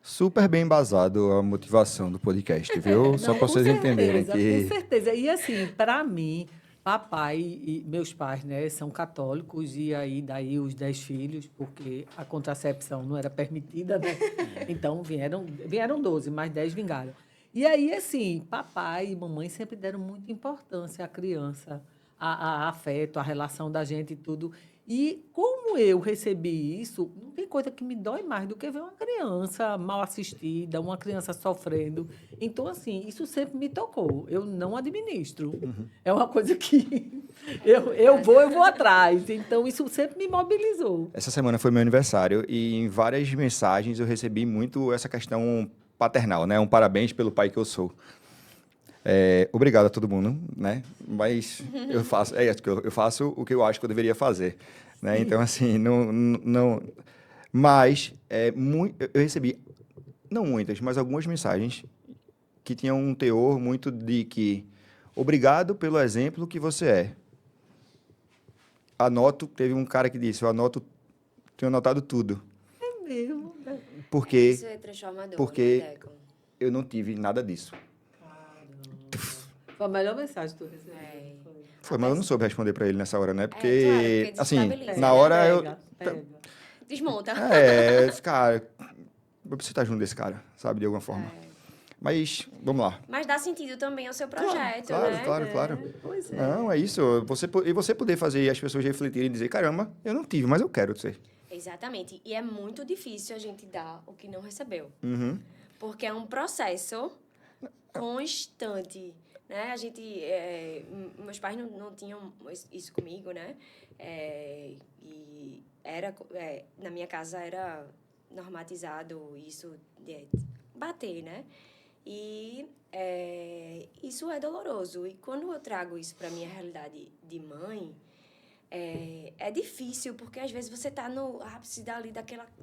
Super bem embasado a motivação do podcast, viu? Só Não, para com vocês certeza, entenderem que... Com certeza. E assim, para mim, papai e meus pais, né, são católicos e aí daí os 10 filhos, porque a contracepção não era permitida, né? Então vieram 12, mas 10 vingaram. E aí, assim, papai e mamãe sempre deram muita importância à criança, a afeto, a relação da gente e tudo. E como eu recebi isso, não tem coisa que me dói mais do que ver uma criança mal assistida, uma criança sofrendo. Então, assim, isso sempre me tocou. Eu não administro. É uma coisa que eu vou atrás. Então, isso sempre me mobilizou. Essa semana foi meu aniversário e em várias mensagens eu recebi muito essa questão paternal, né? Um parabéns pelo pai que eu sou. Obrigado a todo mundo, né? Mas eu faço o que eu acho que eu deveria fazer, né? Então, assim, não... Mas eu recebi, não muitas, mas algumas mensagens que tinham um teor muito de que obrigado pelo exemplo que você é. Teve um cara que disse, tenho anotado tudo. É mesmo. Né? Porque Isso é transformador, porque- né, Deco? eu não tive nada disso. Foi a melhor mensagem que tu recebeu. É. Foi, mas eu não soube responder para ele nessa hora, né? Porque, claro, porque assim, desestabiliza, na né? hora eu... Pega. Desmonta. Esse cara, eu preciso estar junto desse cara, sabe, de alguma forma. Mas, vamos lá. Mas dá sentido também ao seu projeto, né? Claro. Pois é. Não, é isso. E você poder fazer as pessoas refletirem e dizer, caramba, eu não tive, mas eu quero ser. Exatamente. E é muito difícil a gente dar o que não recebeu. Uhum. Porque é um processo constante, né? A gente... meus pais não tinham isso comigo, né? E na minha casa era normatizado isso de bater, né? E isso é doloroso. E quando eu trago isso para a minha realidade de mãe... É difícil, porque às vezes você está no ápice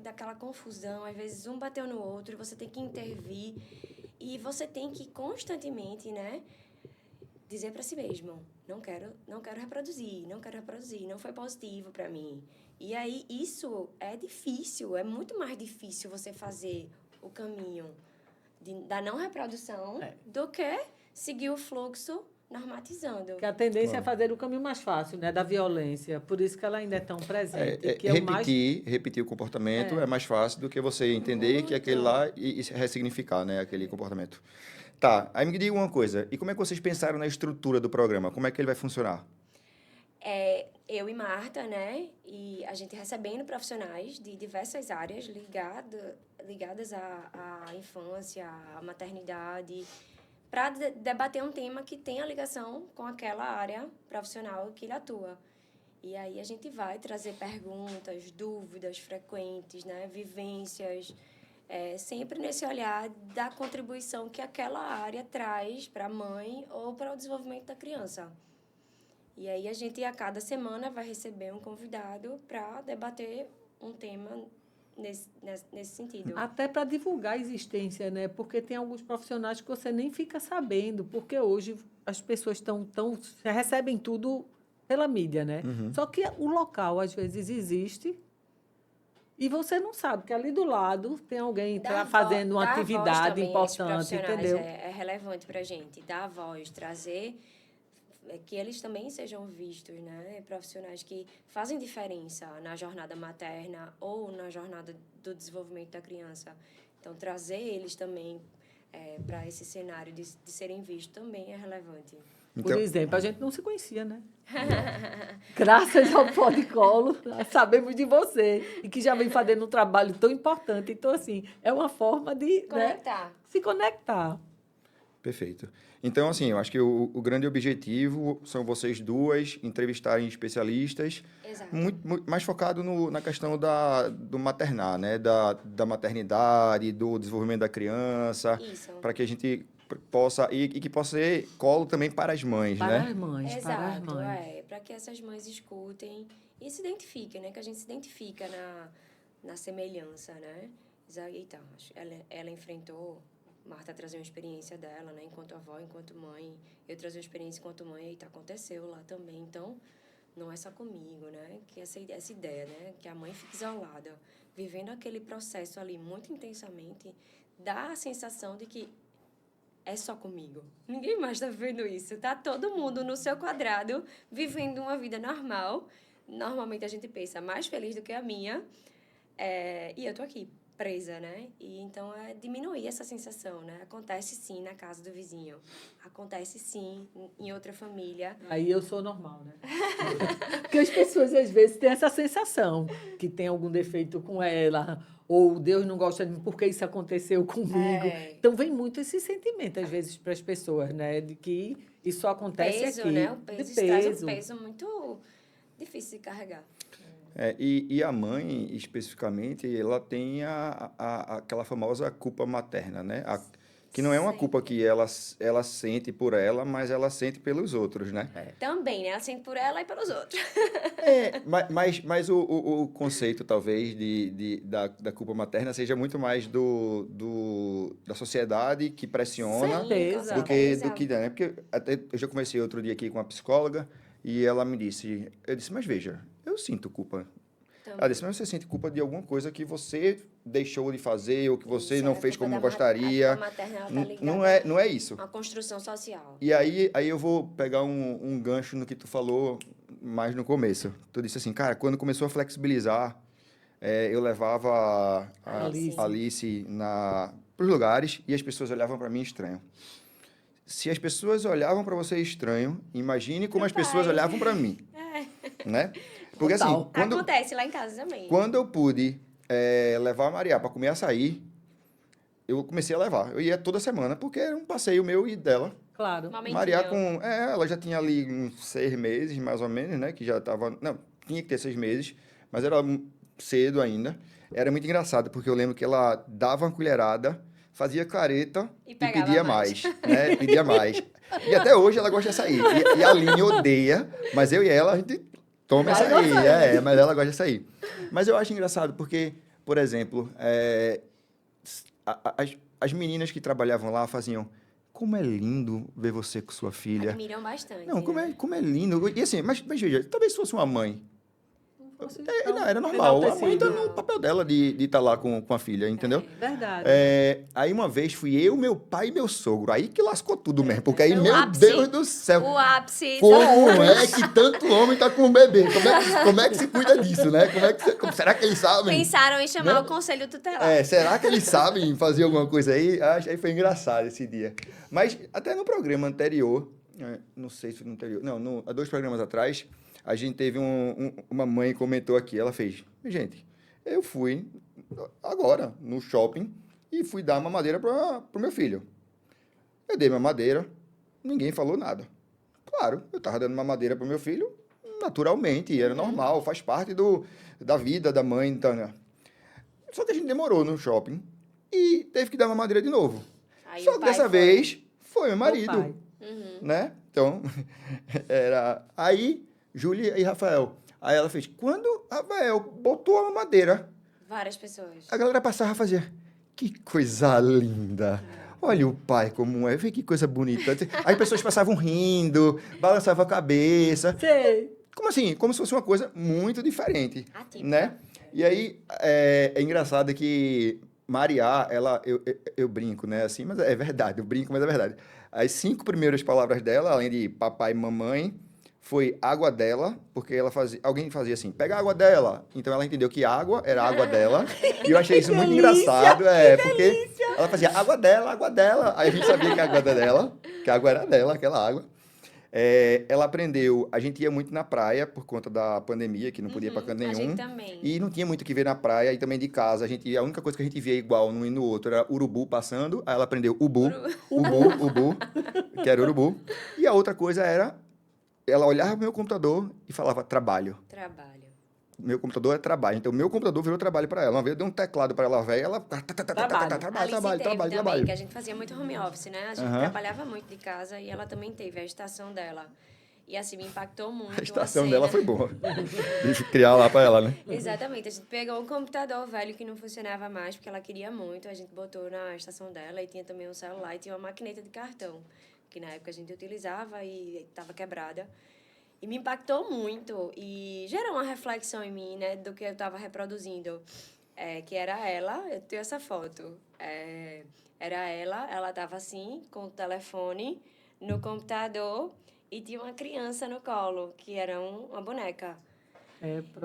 daquela confusão, às vezes um bateu no outro e você tem que intervir e você tem que constantemente, né, dizer para si mesmo, não quero reproduzir, não foi positivo para mim. E aí isso é difícil, é muito mais difícil você fazer o caminho da não reprodução do que seguir o fluxo normatizando. Porque a tendência é fazer o caminho mais fácil, né? Da violência. Por isso que ela ainda é tão presente. Que é o mais... Repetir o comportamento é mais fácil do que você entender que aquele lá e ressignificar, né, aquele comportamento. Tá, aí me diga uma coisa. E como é que vocês pensaram na estrutura do programa? Como é que ele vai funcionar? eu e Marta, né? E a gente recebendo profissionais de diversas áreas ligadas à infância, à maternidade, para debater um tema que tenha ligação com aquela área profissional que ele atua. E aí a gente vai trazer perguntas, dúvidas frequentes, né? Vivências, sempre nesse olhar da contribuição que aquela área traz para a mãe ou para o desenvolvimento da criança. E aí a gente, a cada semana, vai receber um convidado para debater um tema nesse sentido. Até para divulgar a existência, né? Porque tem alguns profissionais que você nem fica sabendo, porque hoje as pessoas recebem tudo pela mídia, né? Só que o local, às vezes, existe e você não sabe que ali do lado tem alguém fazendo uma atividade importante, entendeu? É relevante para a gente dar a voz, trazer que eles também sejam vistos, né? Profissionais que fazem diferença na jornada materna ou na jornada do desenvolvimento da criança. Então, trazer eles também para esse cenário de serem vistos também é relevante. Por exemplo, a gente não se conhecia, né? Graças ao Podcolo, sabemos de você e que já vem fazendo um trabalho tão importante. Então, assim, é uma forma de se conectar. Perfeito. Então, assim, eu acho que o grande objetivo são vocês duas entrevistarem especialistas, muito mais focado na questão do maternar, né? Da maternidade, do desenvolvimento da criança, para que a gente possa e que possa ser colo também para as mães, né? Para as mães, Exato, para as mães. Para que essas mães escutem e se identifiquem, né? Que a gente se identifica na semelhança, né? Eita, ela enfrentou... Marta trazia uma experiência dela, né? Enquanto avó, enquanto mãe. Eu trazia uma experiência enquanto mãe. Eita, aconteceu lá também. Então, não é só comigo, né? Que essa ideia, né? Que a mãe fica isolada, vivendo aquele processo ali muito intensamente, dá a sensação de que é só comigo. Ninguém mais está vivendo isso. Tá todo mundo no seu quadrado, vivendo uma vida normal. Normalmente a gente pensa mais feliz do que a minha. E eu tô aqui, presa, né? E então diminuir essa sensação, né? Acontece sim na casa do vizinho. Acontece sim em outra família. Aí eu sou normal, né? Porque as pessoas às vezes têm essa sensação que tem algum defeito com ela, ou Deus não gosta de mim porque isso aconteceu comigo. Então vem muito esse sentimento às vezes para as pessoas, né? De que isso acontece peso, aqui. Né? O peso traz um peso muito difícil de carregar. E a mãe, especificamente, ela tem aquela famosa culpa materna, né? Que não é uma culpa que ela sente por ela, mas ela sente pelos outros, né? Também, né? Ela sente por ela e pelos outros. Mas o conceito, talvez, da culpa materna seja muito mais da sociedade que pressiona do que né? Porque até eu já conversei outro dia aqui com uma psicóloga e ela me disse, mas veja, eu sinto culpa. Ela disse, mas você sente culpa de alguma coisa que você deixou de fazer ou que você não fez como gostaria. Não é isso. Uma construção social. E aí eu vou pegar um gancho no que tu falou mais no começo. Tu disse assim, cara, quando começou a flexibilizar, eu levava a Alice para os lugares e as pessoas olhavam para mim estranho. Se as pessoas olhavam para você estranho, imagine como as pessoas olhavam para mim. Né? Porque assim, acontece lá em casa também. Quando eu pude levar a Maria para comer açaí, eu comecei a levar. Eu ia toda semana, porque era um passeio meu e dela. Claro. Maria ela já tinha ali uns 6 meses, mais ou menos, né? Que já estava... Não, tinha que ter 6 meses, mas era cedo ainda. Era muito engraçado, porque eu lembro que ela dava uma colherada, fazia careta e pedia mais. Né? Pedia mais. E até hoje ela gosta de açaí. E a Aline odeia, mas eu e ela, a gente toma açaí. Mas ela gosta de açaí. Mas eu acho engraçado porque, por exemplo, as meninas que trabalhavam lá faziam, como é lindo ver você com sua filha. Admiram bastante. Não, como é lindo. E assim, mas veja, talvez se fosse uma mãe, era normal. A mãe tá no papel dela de estar lá com a filha, entendeu? Verdade. Aí uma vez fui eu, meu pai e meu sogro. Aí que lascou tudo mesmo. Porque aí, meu ápice, Deus do céu. O ápice. Como é que tanto homem tá com um bebê? Como é que se cuida disso, né? Será que eles sabem? Pensaram em chamar o conselho tutelar. Será que eles sabem fazer alguma coisa aí? Aí foi engraçado esse dia. Mas até no programa anterior, não sei se foi no anterior, há 2 programas atrás, A gente teve uma mãe que comentou aqui, ela fez, gente, eu fui agora no shopping e fui dar mamadeira para o meu filho. Eu dei mamadeira, ninguém falou nada. Claro, eu estava dando mamadeira para o meu filho naturalmente, era normal, faz parte da vida da mãe. Então, né? Só que a gente demorou no shopping e teve que dar mamadeira de novo. Aí Só o que pai dessa foi. vez foi meu O marido, pai. né? Então, era... Aí, Júlia e Rafael. Aí ela fez, quando Rafael botou a mamadeira, Várias pessoas. a galera passava a fazer, que coisa linda. Olha o pai como é, vê que coisa bonita. Aí pessoas passavam rindo, balançavam a cabeça. Sei. Como assim? Como se fosse uma coisa muito diferente, Atípica. né? E aí, é engraçado que Mariá, eu brinco, né? Assim, mas é verdade, eu brinco, mas é verdade. As 5 primeiras palavras dela, além de papai e mamãe, foi água dela, porque alguém fazia assim, pega a água dela. Então ela entendeu que água era a água dela. E eu achei isso muito engraçado, porque ela fazia água dela. Aí a gente sabia que a água era dela, que a água era dela, aquela água. Ela aprendeu, a gente ia muito na praia por conta da pandemia, que não podia ir para canto A nenhum. gente também. E não tinha muito o que ver na praia e também de casa. A única coisa que a gente via igual num e no outro era urubu passando. Aí ela aprendeu ubu, que era urubu. E a outra coisa era, ela olhava pro meu computador e falava trabalho. Trabalho. Meu computador é trabalho. Então, meu computador virou trabalho para ela. Uma vez eu dei um teclado para ela, velho, ela... Alice teve também, trabalho. que a gente fazia muito home office, né? A gente Aham. trabalhava muito de casa e ela também teve a estação dela. E assim, me impactou muito. A estação cena. dela foi boa. Deixa eu criar lá para ela, né? Exatamente. A gente pegou um computador velho que não funcionava mais, porque ela queria muito. A gente botou na estação dela e tinha também um celular e tinha uma maquineta de cartão, que na época a gente utilizava e estava quebrada. E me impactou muito e gerou uma reflexão em mim, né, do que eu estava reproduzindo. Que era ela, eu tenho essa foto. Era ela estava assim, com o telefone no computador e tinha uma criança no colo, que era uma boneca.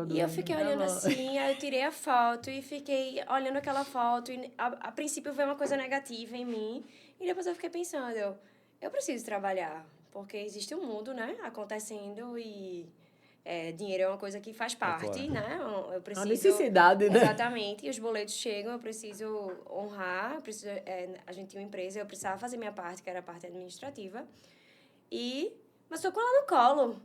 E eu fiquei olhando assim, aí eu tirei a foto e fiquei olhando aquela foto. E a princípio veio uma coisa negativa em mim. E depois eu fiquei pensando, eu preciso trabalhar. Porque existe um mundo, né, acontecendo e dinheiro é uma coisa que faz parte, claro. né? Eu preciso... A necessidade, né? Exatamente. E os boletos chegam, eu preciso honrar. A gente tinha uma empresa, eu precisava fazer minha parte, que era a parte administrativa. Mas estou com ela no colo.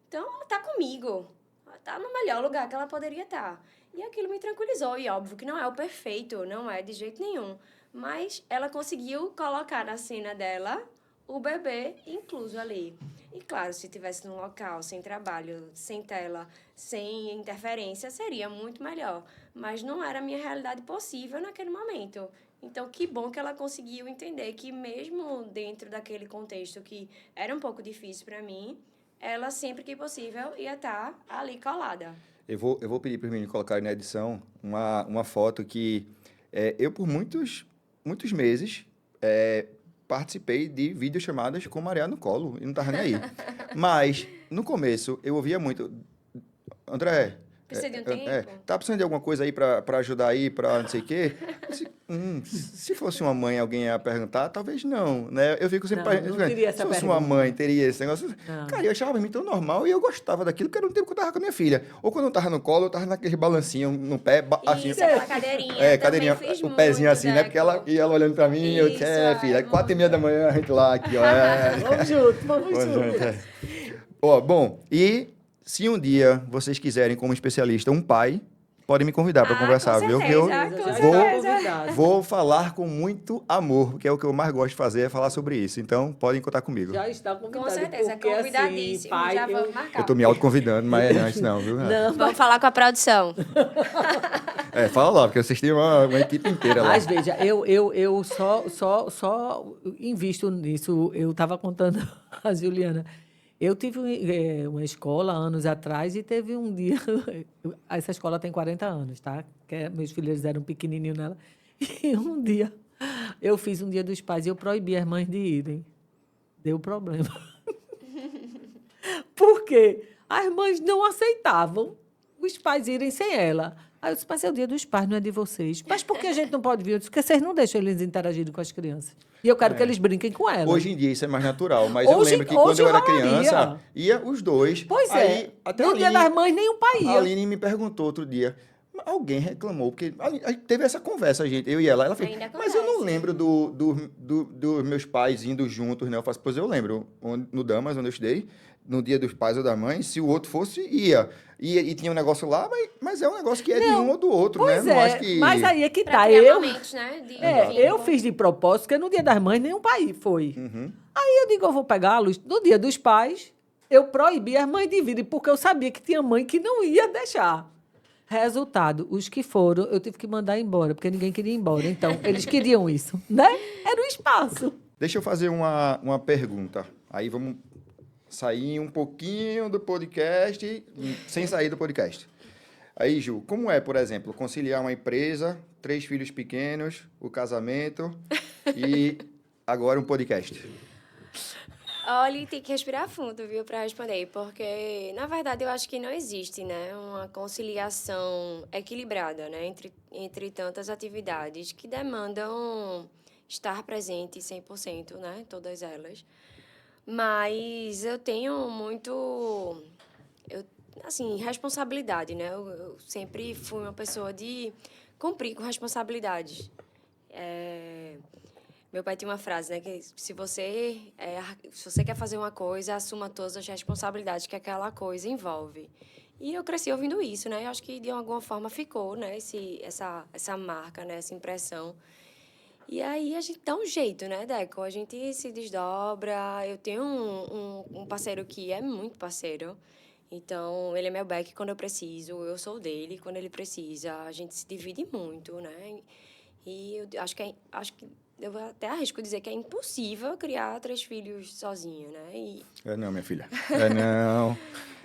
Então, ela está comigo. Ela está no melhor lugar que ela poderia estar. E aquilo me tranquilizou. E óbvio que não é o perfeito, não é de jeito nenhum. Mas ela conseguiu colocar na cena dela o bebê incluso ali. E claro, se tivesse num local sem trabalho, sem tela, sem interferência, seria muito melhor. Mas não era a minha realidade possível naquele momento. Então, que bom que ela conseguiu entender que mesmo dentro daquele contexto que era um pouco difícil para mim, ela sempre que possível ia estar ali colada. Eu vou pedir para os meninos colocarem na edição uma foto que eu, por muitos meses, participei de videochamadas com Mariá no colo e não estava nem aí. Mas, no começo, eu ouvia muito... André... Precisa de um tempo? Tá precisando de alguma coisa aí para ajudar aí, para não sei o quê? Se fosse uma mãe, alguém ia perguntar, talvez não, né? Eu fico sempre... Não teria essa se fosse pergunta. uma mãe, teria esse negócio. Não. Cara, eu achava mim tão normal e eu gostava daquilo, porque era um tempo que eu tava com a minha filha. Ou quando eu tava no colo, eu tava naquele balancinho no pé, assim... Isso, aquela cadeirinha. Cadeirinha, também fiz o pezinho muito, assim, né? Porque ela olhando pra mim, eu disse, filha, 4h30 da manhã, a gente lá, aqui, ó. Vamos junto. Bom, e se um dia vocês quiserem, como especialista, um pai, podem me convidar para conversar, com viu? Que certeza, eu com certeza. vou falar com muito amor, que é o que eu mais gosto de fazer, é falar sobre isso. Então, podem contar comigo. Já está convidado. Com certeza, porque, convidadíssimo. Assim, pai, já vamos marcar. Eu tô me autoconvidando, mas não é isso não, viu? Não, Vamos falar com a produção. Fala lá, porque vocês têm uma equipe inteira lá. Mas veja, eu só invisto nisso. Eu estava contando a Juliana. Eu tive uma escola anos atrás e teve um dia... Essa escola tem 40 anos, tá? Meus filhos eram pequenininhos nela. E um dia, eu fiz um dia dos pais e eu proibi as mães de irem. Deu problema. Por quê? As mães não aceitavam os pais irem sem ela. Aí eu disse, mas é o dia dos pais, não é de vocês. Mas por que a gente não pode vir? Eu disse, porque vocês não deixam eles interagirem com as crianças. E eu quero que eles brinquem com elas. Hoje em dia isso é mais natural, mas eu Hoje- lembro que quando hoje eu era rolaria. criança, ia os dois. Pois Aí, é. até No a dia Aline- das mães, nenhum pai A ia. Aline me perguntou outro dia, alguém reclamou, porque a gente teve essa conversa, eu e ela fez, Ainda mas eu não acontece. lembro dos meus pais indo juntos, né? Eu faço, pois eu lembro, no Damas, onde eu estudei, no dia dos pais ou da mãe, se o outro fosse, ia. E tinha um negócio lá, mas é um negócio que é de um ou do outro, Pois né? Não é, acho que... mas aí é que Pra tá. criar momentos, né? De Eu vínculo. fiz de propósito, porque no dia das mães nenhum pai foi. Uhum. Aí eu digo, eu vou pegá-los. No dia dos pais, eu proibi as mães de virem, porque eu sabia que tinha mãe que não ia deixar. Resultado, os que foram, eu tive que mandar embora, porque ninguém queria ir embora. Então, eles queriam isso, né? Era o espaço. Deixa eu fazer uma pergunta. Aí vamos sair um pouquinho do podcast, sem sair do podcast. Aí, Ju, como é, por exemplo, conciliar uma empresa, 3 filhos pequenos, o casamento e agora um podcast? Olha, tem que respirar fundo, viu, para responder, porque, na verdade, eu acho que não existe, né, uma conciliação equilibrada, né, entre tantas atividades que demandam estar presente 100%, né, todas elas. Mas eu tenho muito, assim, responsabilidade, né, eu sempre fui uma pessoa de cumprir com responsabilidades. Meu pai tinha uma frase, né, que se você quer fazer uma coisa, assuma todas as responsabilidades que aquela coisa envolve. E eu cresci ouvindo isso, né? Eu acho que de alguma forma ficou, né, essa marca, né, essa impressão. E aí a gente dá um jeito, né, Deco? A gente se desdobra. Eu tenho um parceiro que é muito parceiro. Então, ele é meu back quando eu preciso, eu sou o dele quando ele precisa. A gente se divide muito, né? E eu acho que eu até arrisco dizer que é impossível criar 3 filhos sozinha, né? É não, minha filha. É não.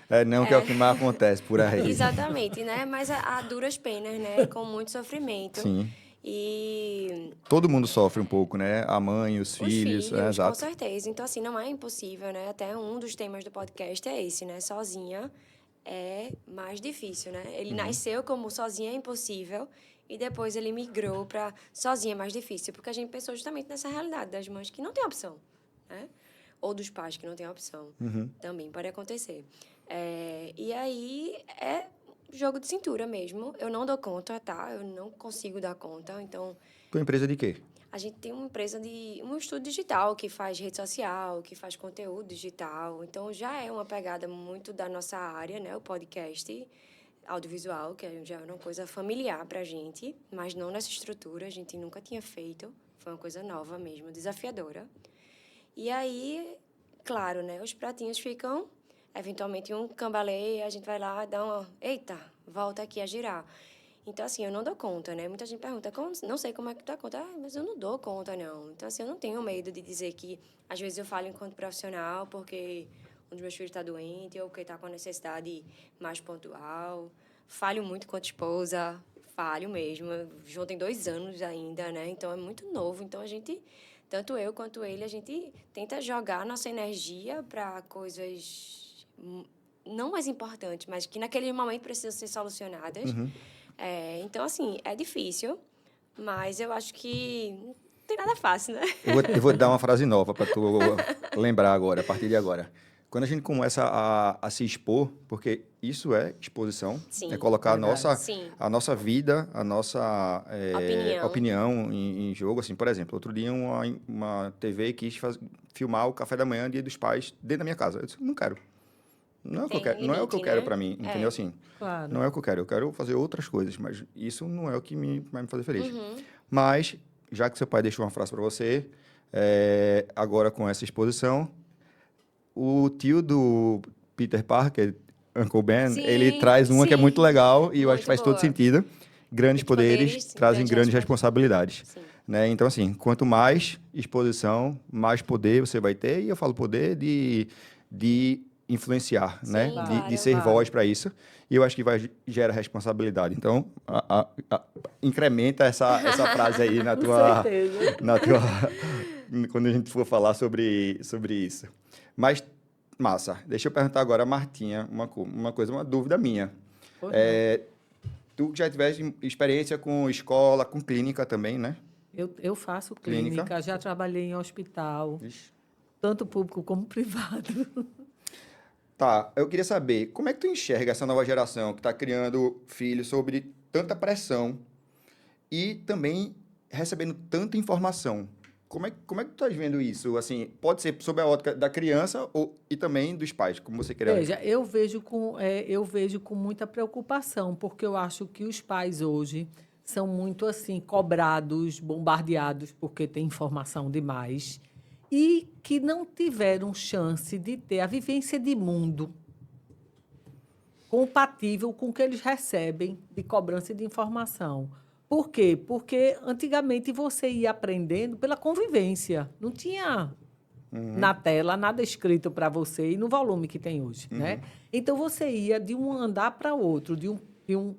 É não, que é o que mais acontece por aí. Exatamente, né? Mas a duras penas, né? Com muito sofrimento. Sim. E Todo mundo sofre um pouco, né? A mãe, os filhos, com exato. certeza. Então, assim, não é impossível, né? Até um dos temas do podcast é esse, né? Sozinha é mais difícil, né? Ele nasceu como sozinha é impossível e depois ele migrou para sozinha é mais difícil, porque a gente pensou justamente nessa realidade das mães que não tem opção, né? Ou dos pais que não tem opção. Também pode acontecer. E aí é jogo de cintura mesmo. Eu não dou conta, tá? Eu não consigo dar conta. Então, Tua empresa de quê? a gente tem uma empresa um estúdio digital que faz rede social, que faz conteúdo digital. Então, já é uma pegada muito da nossa área, né? O podcast audiovisual, que já é uma coisa familiar para a gente, mas não nessa estrutura. A gente nunca tinha feito. Foi uma coisa nova mesmo, desafiadora. E aí, claro, né? Os pratinhos ficam... Eventualmente, um cambaleia, a gente vai lá, dá uma... Eita, volta aqui a girar. Então, assim, eu não dou conta, né? Muita gente pergunta, não sei como é que tu dá conta. Mas eu não dou conta, não. Então, assim, eu não tenho medo de dizer que, às vezes, eu falo enquanto profissional porque um dos meus filhos está doente ou porque está com a necessidade mais pontual. Falho muito enquanto esposa, falho mesmo. João tem 2 anos ainda, né? Então, é muito novo. Então, a gente, tanto eu quanto ele, a gente tenta jogar nossa energia para coisas não mais importantes, mas que naquele momento precisam ser solucionadas. Então, assim, é difícil, mas eu acho que não tem nada fácil, né? Eu vou te dar uma frase nova para tu lembrar agora, a partir de agora. Quando a gente começa a se expor, porque isso é exposição, Sim, é colocar Sim. a nossa vida, a nossa opinião em jogo. Assim, por exemplo, outro dia uma TV quis filmar o café da manhã, Dia dos Pais, dentro da minha casa. Eu disse, não quero. Não é o que eu quero, não é o que eu limite, quero né? para mim, entendeu? Assim, Claro. não é o que eu quero fazer outras coisas, mas isso não é o que vai me fazer feliz. Mas, já que seu pai deixou uma frase para você, agora com essa exposição, o tio do Peter Parker, Uncle Ben, Sim, ele traz uma que é muito sim. legal e eu acho Muito que faz todo boa. sentido. Grandes poderes poderes, trazem grandes grandes responsabilidades. Sim. Né? Então, assim, quanto mais exposição, mais poder você vai ter. E eu falo poder de influenciar, Sim, né? claro. De ser Claro. voz para isso. E eu acho que gera responsabilidade. Então, incrementa essa frase aí na Com tua... certeza. quando a gente for falar sobre isso. Mas, massa. Deixa eu perguntar agora a Martinha uma coisa, uma dúvida minha. Pois É, Tu já tiveste experiência com escola, com clínica também, né? Eu faço Clínica? clínica, já trabalhei em hospital, Ixi. tanto público como privado. Tá, eu queria saber, como é que tu enxerga essa nova geração que está criando filhos sob tanta pressão e também recebendo tanta informação? Como é que tu estás vendo isso? Assim, pode ser sob a ótica da criança e também dos pais, como você queira. Veja, eu vejo com muita preocupação, porque eu acho que os pais hoje são muito assim cobrados, bombardeados, porque tem informação demais, e que não tiveram chance de ter a vivência de mundo compatível com o que eles recebem de cobrança de informação. Por quê? Porque antigamente você ia aprendendo pela convivência, não tinha na tela, nada escrito para você e no volume que tem hoje, né? Então, você ia de um andar para outro, de um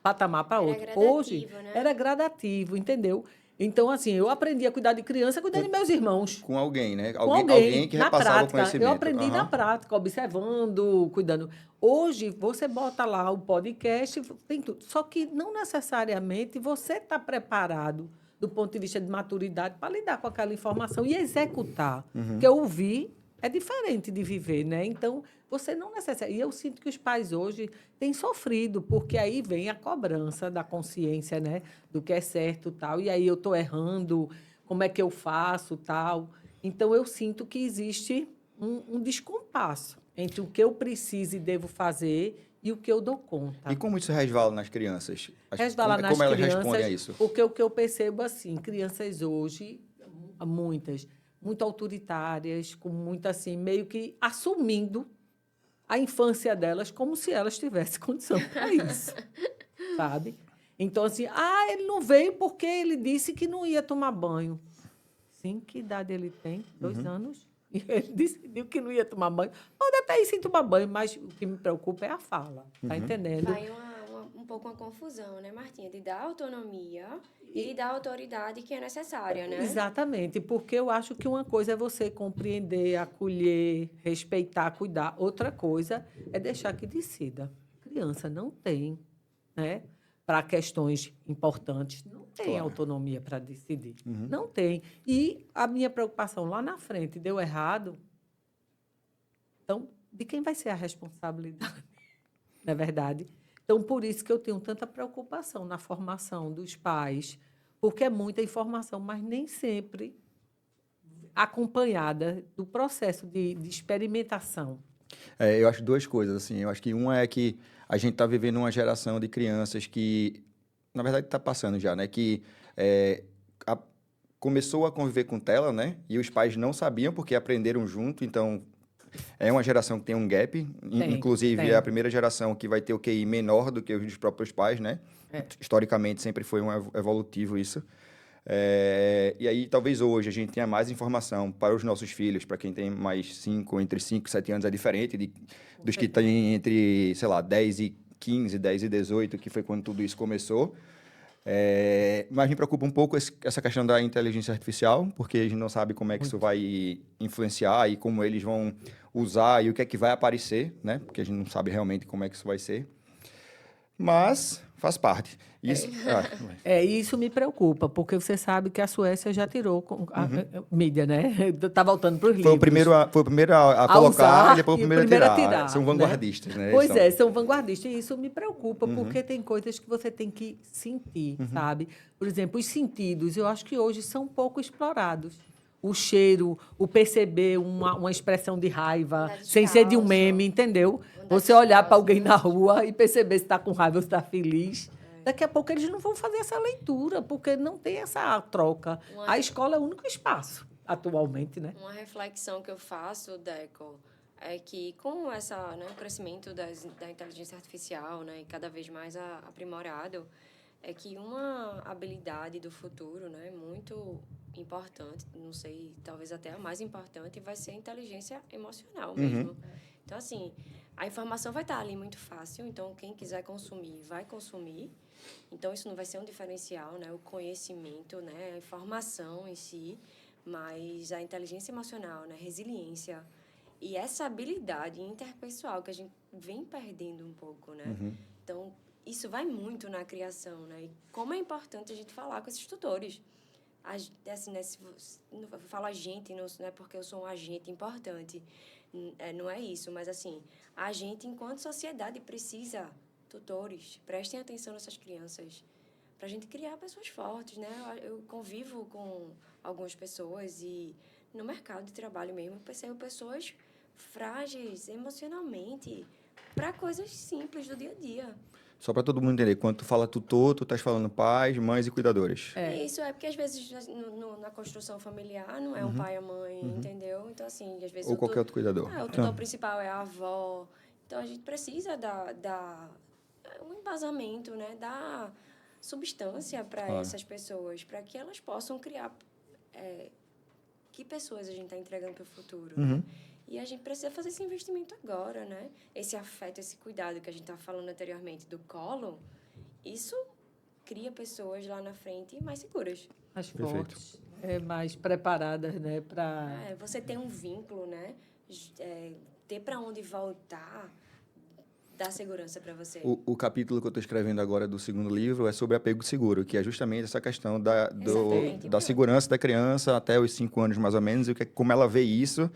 patamar para Era outro. gradativo, Hoje, né? era gradativo, entendeu? Então, assim, eu aprendi a cuidar de criança, cuidar de meus irmãos. Com alguém, né? Com Alguém que na repassava o prática. conhecimento. Eu aprendi na Aham. prática, observando, cuidando. Hoje, você bota lá o podcast, tem tudo. Só que não necessariamente você está preparado do ponto de vista de maturidade para lidar com aquela informação e executar. Porque ouvir é diferente de viver, né? Então, você não necessariamente... E eu sinto que os pais hoje têm sofrido, porque aí vem a cobrança da consciência, né? Do que é certo, tal. E aí eu estou errando, como é que eu faço, tal. Então, eu sinto que existe um descompasso entre o que eu preciso e devo fazer e o que eu dou conta. E como isso resvala nas crianças? Resvala nas Como elas crianças, respondem a isso? porque o que eu percebo, assim, crianças hoje, muitas, muito autoritárias, com muito, assim, meio que assumindo a infância delas como se elas tivessem condição para isso, sabe? Então, assim, ele não veio porque ele disse que não ia tomar banho. Sim, que idade ele tem? 2 anos. E ele decidiu que não ia tomar banho. Pode até ir sem tomar banho, mas o que me preocupa é a fala. Tá entendendo? Vai um pouco uma confusão, né, Martinha? De dar autonomia e dar autoridade que é necessária, né? Exatamente, porque eu acho que uma coisa é você compreender, acolher, respeitar, cuidar. Outra coisa é deixar que decida. Criança não tem, né? Para questões importantes, não tem Claro. autonomia para decidir. Não tem. E a minha preocupação lá na frente deu errado. Então, de quem vai ser a responsabilidade? Não é verdade? Então, por isso que eu tenho tanta preocupação na formação dos pais, porque é muita informação, mas nem sempre acompanhada do processo de experimentação. Eu acho duas coisas, assim. Eu acho que uma é que a gente está vivendo uma geração de crianças que, na verdade, está passando já, né? Que começou a conviver com tela, né? E os pais não sabiam porque aprenderam junto, então é uma geração que tem um gap. Inclusive, tem. é a primeira geração que vai ter o QI menor do que os dos próprios pais, né? Historicamente, sempre foi um evolutivo isso. E aí, talvez hoje, a gente tenha mais informação para os nossos filhos, para quem tem mais entre 5 e 7 anos, é diferente dos que têm entre, sei lá, 10 e 15, 10 e 18, que foi quando tudo isso começou. Mas me preocupa um pouco essa questão da inteligência artificial, porque a gente não sabe como é que isso vai influenciar e como eles vão usar e o que é que vai aparecer, né? Porque a gente não sabe realmente como é que isso vai ser. Mas faz parte. Isso, Isso me preocupa, porque você sabe que a Suécia já tirou a mídia, né? Está voltando para os livros. Foi o primeiro a colocar usar e depois o e o primeiro primeiro a a tirar. tirar, São né? vanguardistas, né? Pois são vanguardistas. E isso me preocupa, porque tem coisas que você tem que sentir, sabe? Por exemplo, os sentidos, eu acho que hoje são pouco explorados. O cheiro, o perceber uma expressão de raiva, Andar sem ser de um descalço. meme, entendeu? Andar Você olhar para descalço. alguém na rua e perceber se está com raiva ou se está feliz. Daqui a pouco eles não vão fazer essa leitura, porque não tem essa troca. A escola é o único espaço, atualmente, né? Uma reflexão que eu faço, Deco, é que com o crescimento da inteligência artificial, né, e cada vez mais aprimorado, é que uma habilidade do futuro, né, muito importante, não sei, talvez até a mais importante, vai ser a inteligência emocional mesmo. Então, assim, a informação vai estar ali muito fácil, então quem quiser consumir, vai consumir. Então, isso não vai ser um diferencial, né, o conhecimento, né, a informação em si, mas a inteligência emocional, né, resiliência e essa habilidade interpessoal que a gente vem perdendo um pouco, né? Então, isso vai muito na criação, né? E como é importante a gente falar com esses tutores. Assim, né, eu falo a gente, não é porque eu sou um agente importante, não é isso, mas assim, a gente, enquanto sociedade, precisa tutores, prestem atenção nessas crianças, para a gente criar pessoas fortes, né? Eu convivo com algumas pessoas e no mercado de trabalho mesmo, eu percebo pessoas frágeis emocionalmente para coisas simples do dia a dia. Só para todo mundo entender, quando tu fala tutor, tu estás falando pais, mães e cuidadores. Isso é porque, às vezes, na construção familiar, não é um pai e a mãe, entendeu? Então, assim, às vezes... Ou qualquer outro cuidador. o tutor principal é a avó. Então, a gente precisa dar um embasamento, né? Dar substância para essas pessoas, para que elas possam criar... que pessoas a gente está entregando para o futuro, né? E a gente precisa fazer esse investimento agora, né? Esse afeto, esse cuidado que a gente estava falando anteriormente do colo, isso cria pessoas lá na frente mais seguras. Mais Perfeito. fortes, mais preparadas, né, para... Você ter um vínculo, né? Ter para onde voltar, dá segurança para você. O capítulo que eu estou escrevendo agora do segundo livro é sobre apego seguro, que é justamente essa questão Exatamente. da segurança da criança até os 5 anos, mais ou menos, e como ela vê isso,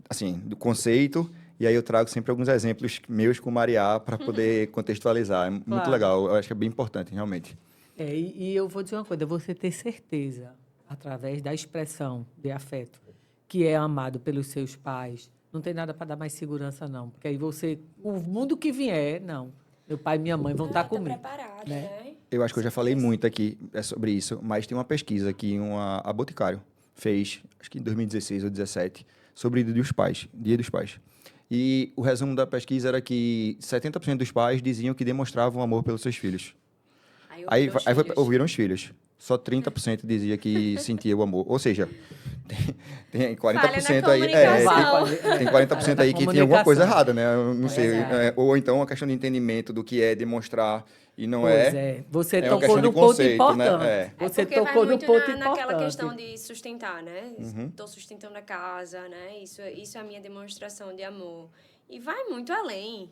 assim, do conceito, e aí eu trago sempre alguns exemplos meus com Mariá para poder contextualizar. É muito Claro. legal, eu acho que é bem importante, realmente. E eu vou dizer uma coisa, você ter certeza, através da expressão de afeto, que é amado pelos seus pais, não tem nada para dar mais segurança, não. Porque aí o mundo que vier, não. Meu pai e minha mãe vão estar Tá comigo. preparado, né? né? Eu acho que eu já falei muito aqui sobre isso, mas tem uma pesquisa que a Boticário fez, acho que em 2016 ou 2017, sobre Dia dos Pais. E o resumo da pesquisa era que 70% dos pais diziam que demonstravam amor pelos seus filhos. Aí ouviram os filhos. Só 30% dizia que sentia o amor. Ou seja, tem 40% aí. Tem 40% aí que tinha alguma coisa errada, né? Eu não sei. Ou então a questão de entendimento do que é demonstrar e não Pois você É uma tocou questão de no ponto conceito, importante. né? Você porque vai tocou no muito ponto naquela importante. questão de sustentar, né? Estou sustentando a casa, né? Isso é a minha demonstração de amor. E vai muito além,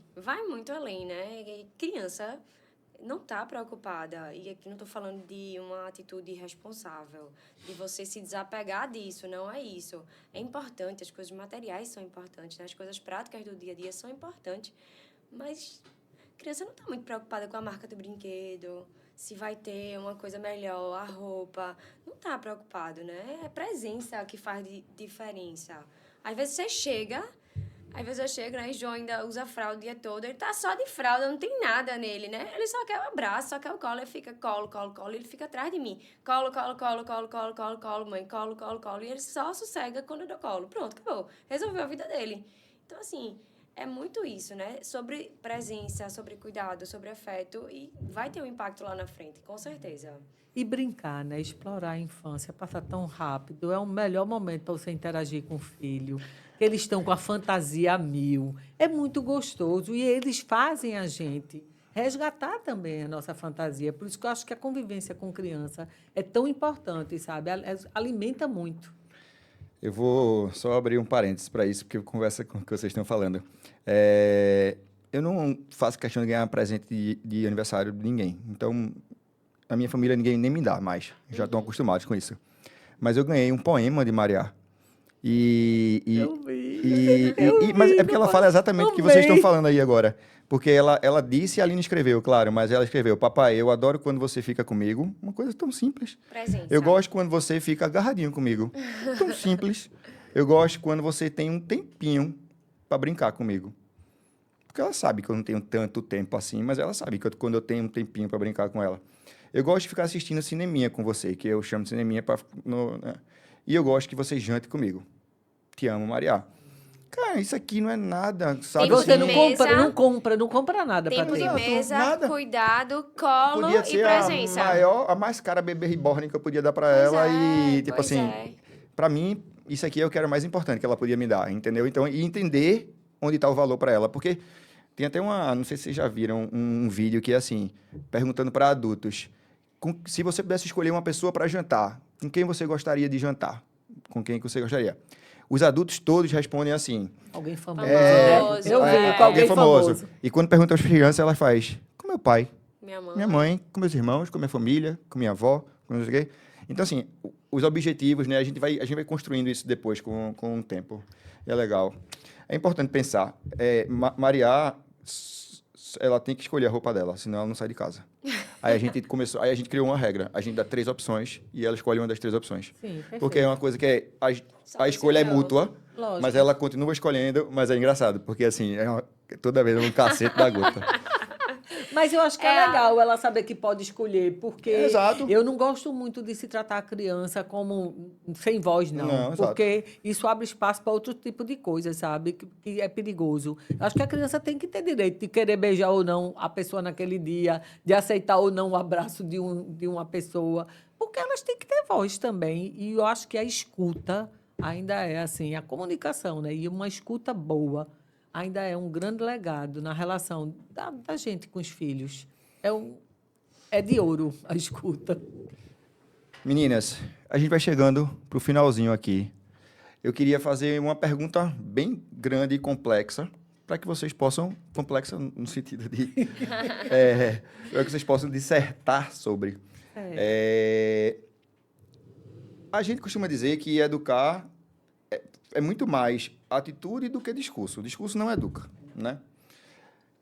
né? E criança não está preocupada. E aqui não estou falando de uma atitude irresponsável, de você se desapegar disso, não é isso. É importante, as coisas materiais são importantes, né? As coisas práticas do dia a dia são importantes, mas a criança não está muito preocupada com a marca do brinquedo, se vai ter uma coisa melhor, a roupa. Não está preocupado, né? É presença que faz diferença. Às vezes eu chego, né? E João ainda usa fralda o dia todo. Ele tá só de fralda, não tem nada nele, né? Ele só quer o abraço, só quer o colo. Ele fica colo. Ele fica atrás de mim. Colo, mãe. Colo. E ele só sossega quando eu dou colo. Pronto, acabou. Resolveu a vida dele. Então, assim, é muito isso, né? Sobre presença, sobre cuidado, sobre afeto. E vai ter um impacto lá na frente, com certeza. E brincar, né? Explorar a infância, passa tão rápido. É o melhor momento para você interagir com o filho. Eles estão com a fantasia a mil. É muito gostoso. E eles fazem a gente resgatar também a nossa fantasia. Por isso que eu acho que a convivência com criança é tão importante, sabe? Alimenta muito. Eu vou só abrir um parênteses para isso, porque conversa com o que vocês estão falando. Eu não faço questão de ganhar presente de aniversário de ninguém. Então, a minha família ninguém nem me dá mais. Já estão acostumados com isso. Mas eu ganhei um poema de Mariá. Mas é porque ela fala exatamente o que vocês estão falando aí agora. Porque ela disse e a Aline escreveu, claro, mas ela escreveu: papai, eu adoro quando você fica comigo. Uma coisa tão simples. Presença. Eu gosto quando você fica agarradinho comigo. Tão simples. Eu gosto quando você tem um tempinho para brincar comigo. Porque ela sabe que eu não tenho tanto tempo assim, mas ela sabe que quando eu tenho um tempinho para brincar com ela. Eu gosto de ficar assistindo cineminha com você, que eu chamo de cineminha né? E eu gosto que você jante comigo. Te amo, Mariá. Cara, isso aqui não é nada, sabe? Tempo Você de não mesa. compra nada para Tempo ter. de mesa, nada. cuidado, colo Podia e ser presença. a mais cara bebê reborn que eu podia dar pra ela tipo assim, pra mim, isso aqui é o que era mais importante que ela podia me dar, entendeu? Então, e entender onde tá o valor pra ela, porque tem até não sei se vocês já viram um vídeo que é assim, perguntando pra adultos, se você pudesse escolher uma pessoa pra jantar, com quem você gostaria de jantar? Com quem que você gostaria? Os adultos todos respondem assim. Alguém famoso, Famoso, né? Eu vi, com alguém famoso. E quando pergunta às crianças, ela faz, com meu pai. Minha mãe, com meus irmãos, com minha família, com minha avó, com não sei o quê. Então, assim, os objetivos, né? A gente vai construindo isso depois com o tempo. E é legal. É importante pensar. Maria, ela tem que escolher a roupa dela, senão ela não sai de casa. Aí a gente criou uma regra. A gente dá 3 opções e ela escolhe uma das 3 opções. Sim, perfeito. Porque é uma coisa que a escolha é mútua, Lógico. mas ela continua escolhendo, mas é engraçado, porque assim, toda vez é um cacete da gota. Mas eu acho que é legal ela saber que pode escolher, porque Exato. eu não gosto muito de se tratar a criança como sem voz, não. Não, exato. Porque isso abre espaço para outro tipo de coisa, sabe? Que é perigoso. Eu acho que a criança tem que ter direito de querer beijar ou não a pessoa naquele dia, de aceitar ou não o abraço de uma pessoa, porque elas têm que ter voz também. E eu acho que a escuta ainda é assim, a comunicação, né? E uma escuta boa ainda é um grande legado na relação da gente com os filhos. É de ouro a escuta. Meninas, a gente vai chegando para o finalzinho aqui. Eu queria fazer uma pergunta bem grande e complexa, para que vocês possam... Complexa no sentido de... para que vocês possam dissertar sobre. A gente costuma dizer que educar é muito mais atitude do que discurso. O discurso não educa, né?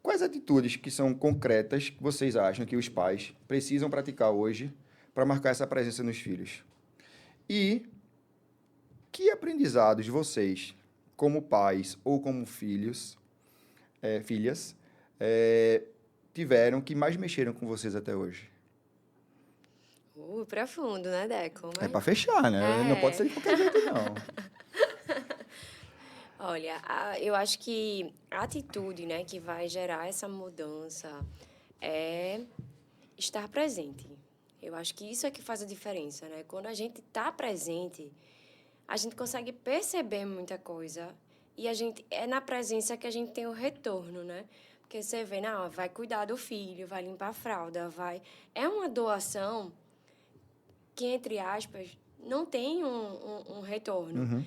Quais atitudes que são concretas que vocês acham que os pais precisam praticar hoje para marcar essa presença nos filhos? E que aprendizados vocês, como pais ou como filhas, tiveram que mais mexeram com vocês até hoje? Profundo, né, Deco? É para fechar, né? Não pode ser de qualquer jeito, não. Olha, eu acho que a atitude, né, que vai gerar essa mudança é estar presente. Eu acho que isso é que faz a diferença, né? Quando a gente está presente, a gente consegue perceber muita coisa e é na presença que a gente tem o retorno, né? Porque você vê, não, vai cuidar do filho, vai limpar a fralda, É uma doação que, entre aspas, não tem um retorno. Uhum.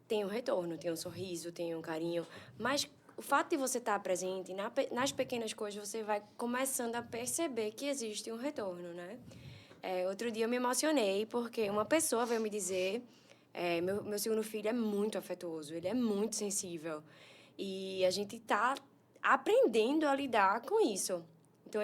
Tem um retorno, tem um sorriso, tem um carinho, mas o fato de você estar presente nas pequenas coisas, você vai começando a perceber que existe um retorno, né? Outro dia eu me emocionei porque uma pessoa veio me dizer, meu segundo filho é muito afetuoso, ele é muito sensível e a gente está aprendendo a lidar com isso. Então,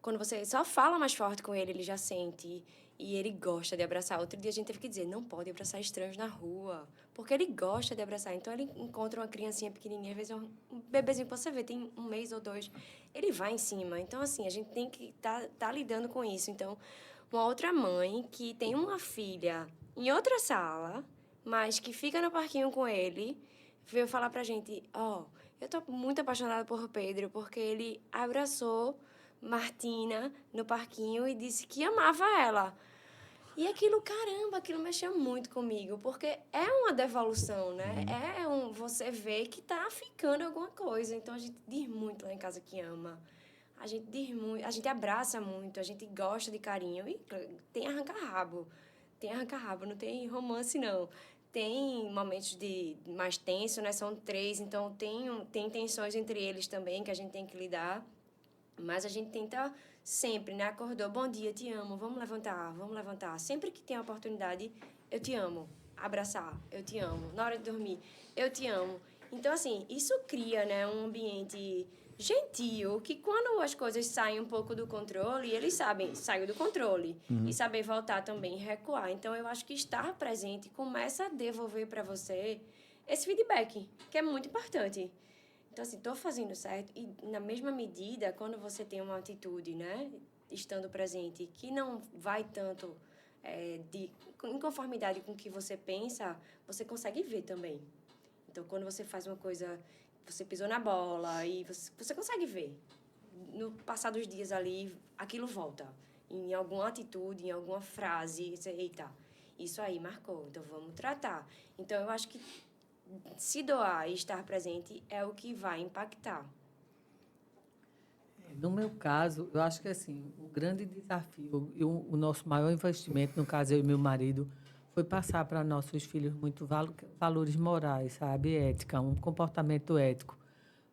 quando você só fala mais forte com ele, ele já sente. E ele gosta de abraçar. Outro dia a gente teve que dizer, não pode abraçar estranhos na rua, porque ele gosta de abraçar. Então, ele encontra uma criancinha pequenininha, às vezes um bebezinho que você vê, tem 1 mês ou 2, ele vai em cima. Então, assim, a gente tem que tá lidando com isso. Então, uma outra mãe que tem uma filha em outra sala, mas que fica no parquinho com ele, veio falar pra gente, eu tô muito apaixonada por Pedro, porque ele abraçou Martina no parquinho e disse que amava ela. E aquilo mexeu muito comigo, porque é uma devolução, né? Você vê que tá ficando alguma coisa. Então, a gente diz muito lá em casa que ama. A gente diz muito, a gente abraça muito, a gente gosta de carinho. E tem arranca-rabo. Não tem romance, não. Tem momentos de mais tenso, né? São 3, então tem tensões entre eles também que a gente tem que lidar. Mas a gente tenta sempre, né? Acordou, bom dia, te amo, vamos levantar. Sempre que tem a oportunidade, eu te amo. Abraçar, eu te amo. Na hora de dormir, eu te amo. Então, assim, isso cria, né, um ambiente gentil, que quando as coisas saem um pouco do controle, eles sabem, saiu do controle. E saber voltar também, recuar. Então, eu acho que estar presente começa a devolver para você esse feedback, que é muito importante. Então, assim, estou fazendo certo. E, na mesma medida, quando você tem uma atitude, né, estando presente, que não vai tanto em conformidade com o que você pensa, você consegue ver também. Então, quando você faz uma coisa, você pisou na bola e você consegue ver. No passar dos dias ali, aquilo volta. Em alguma atitude, em alguma frase, você, eita, isso aí marcou, então vamos tratar. Então, eu acho que se doar e estar presente é o que vai impactar. No meu caso, eu acho que assim, o grande desafio e o nosso maior investimento, no caso eu e meu marido, foi passar para nossos filhos muito valores morais, sabe? Ética, um comportamento ético.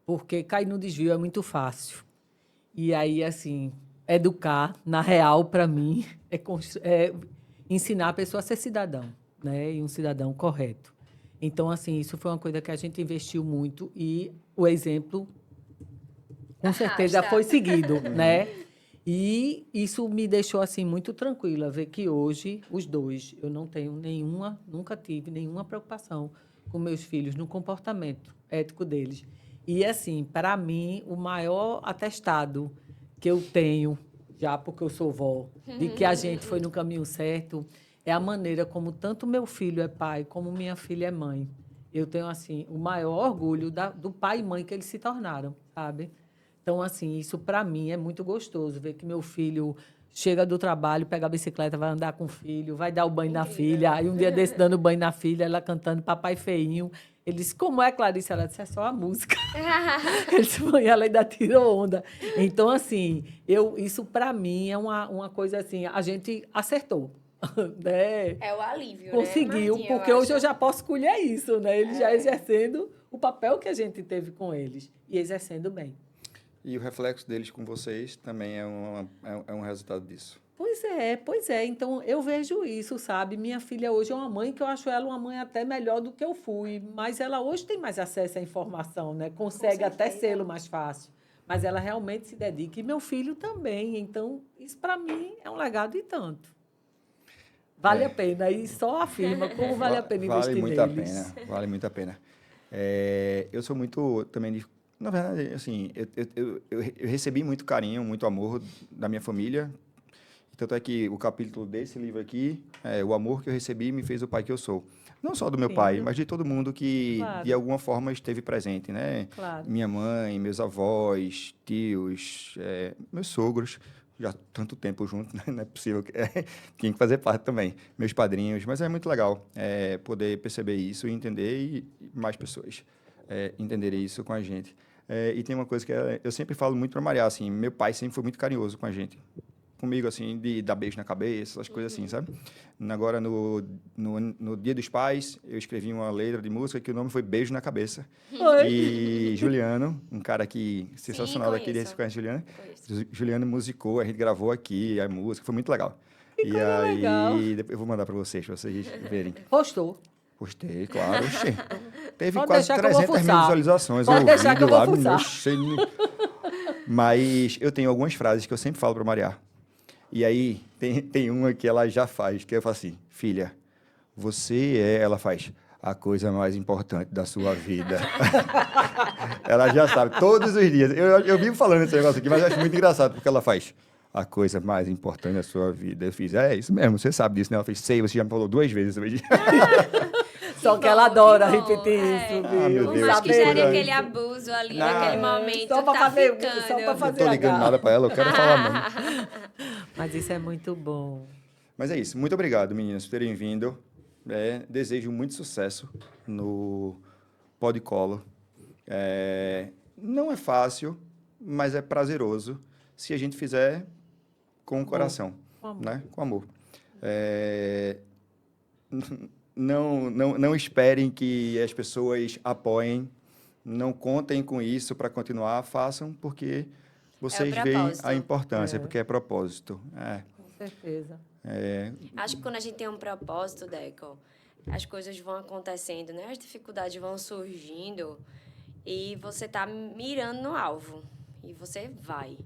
Porque cair no desvio é muito fácil. E aí, assim, educar, na real, para mim, é ensinar a pessoa a ser cidadão, né? E um cidadão correto. Então, assim, isso foi uma coisa que a gente investiu muito e o exemplo, com certeza, Arrasta. foi seguido, né? E isso me deixou, assim, muito tranquila, ver que hoje, os dois, eu não tenho nunca tive nenhuma preocupação com meus filhos no comportamento ético deles. E, assim, para mim, o maior atestado que eu tenho, já porque eu sou vó, de que a gente foi no caminho certo, é a maneira como tanto meu filho é pai, como minha filha é mãe. Eu tenho, assim, o maior orgulho do pai e mãe que eles se tornaram, sabe? Então, assim, isso para mim é muito gostoso, ver que meu filho chega do trabalho, pega a bicicleta, vai andar com o filho, vai dar o banho na filha. Aí um dia desse, dando banho na filha, ela cantando Papai Feinho. Ele disse, como é, Clarice? Ela disse, é só a música. Ele disse, mãe, ela ainda tirou onda. Então, assim, isso para mim é uma coisa assim, a gente acertou. Né? É o alívio, Conseguiu, né, Martinha, porque hoje eu acho. já posso colher isso, né? Eles já exercendo o papel que a gente teve com eles e exercendo bem. E o reflexo deles com vocês também é um resultado disso. Pois é. Então, eu vejo isso, sabe? Minha filha hoje é uma mãe que eu acho ela uma mãe até melhor do que eu fui, mas ela hoje tem mais acesso à informação, né? Consegue até certeza. sê-lo mais fácil. Mas ela realmente se dedica. E meu filho também. Então, isso para mim é um legado e tanto. Vale a pena. E só afirma como vale a pena Vale investir muito neles. a pena, vale muito a pena. Eu sou muito também de... Na verdade, assim, eu recebi muito carinho, muito amor da minha família. Tanto é que o capítulo desse livro aqui, o amor que eu recebi me fez o pai que eu sou. Não só do meu pai, Lindo. mas de todo mundo que, Claro. de alguma forma, esteve presente, né? Claro. Minha mãe, meus avós, tios, meus sogros, já tanto tempo juntos, né? Não é possível. Tinha que fazer parte também. Meus padrinhos, mas é muito legal poder perceber isso e entender e mais pessoas entenderem isso com a gente. E tem uma coisa que eu sempre falo muito para Maria, assim, meu pai sempre foi muito carinhoso com a gente. Comigo, assim, de dar beijo na cabeça, essas coisas assim, sabe? Agora, no Dia dos Pais, eu escrevi uma letra de música que o nome foi Beijo na Cabeça. Oi. E Juliano, um cara que sensacional daqui, conheço. você conhece Juliano? Conheço. Juliano musicou, a gente gravou aqui a música, foi muito legal. Que E coisa aí, legal. depois eu vou mandar para vocês verem. Postou. Postei, claro, oxê. Teve Pode quase deixar que eu vou 300 mil fuçar. visualizações. Pode o deixar que eu vídeo vou lá, fuçar. oxê. Mas eu tenho algumas frases que eu sempre falo para Maria. E aí, tem uma que ela já faz, que eu falo assim, filha, ela faz, a coisa mais importante da sua vida. Ela já sabe, todos os dias. Eu vivo falando esse negócio aqui, mas eu acho muito engraçado, porque ela faz, a coisa mais importante da sua vida. Eu fiz, isso mesmo, você sabe disso, né? Ela fez, sei, você já me falou 2 vezes hoje. Só que bom, ela adora que bom. repetir isso, viu? Ah, meu Por Deus, mais que que gere coisa. aquele abuso ali Não. naquele momento, Só pra tá fazer- ficando. só pra Não fazer tô ligando H. nada para ela, eu quero falar mesmo. Mas isso é muito bom. Mas é isso. Muito obrigado, meninas, por terem vindo. Desejo muito sucesso no Podcolo. Não é fácil, mas é prazeroso se a gente fizer com o coração, Com amor. né? Com amor. Não esperem que as pessoas apoiem. Não contem com isso para continuar. Façam porque vocês veem propósito. a importância, É. porque é propósito. Com certeza. Acho que quando a gente tem um propósito, Deco, as coisas vão acontecendo, né? As dificuldades vão surgindo e você tá mirando no alvo e você vai,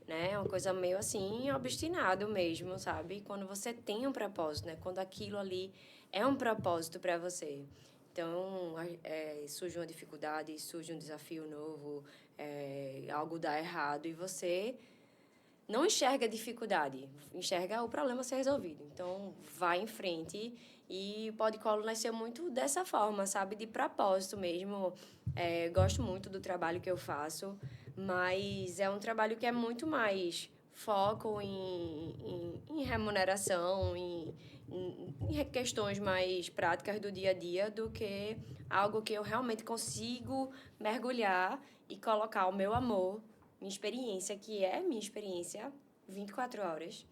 né? É uma coisa meio assim, obstinado mesmo, sabe? Quando você tem um propósito, né? Quando aquilo ali é um propósito para você. Então, surge uma dificuldade, surge um desafio novo, algo dá errado e você não enxerga a dificuldade, enxerga o problema ser resolvido. Então, vai em frente e o Podcolo nasceu muito dessa forma, sabe? De propósito mesmo. Gosto muito do trabalho que eu faço, mas é um trabalho que é muito mais foco em remuneração, em questões mais práticas do dia a dia do que algo que eu realmente consigo mergulhar e colocar o meu amor, minha experiência, que é minha experiência 24 horas,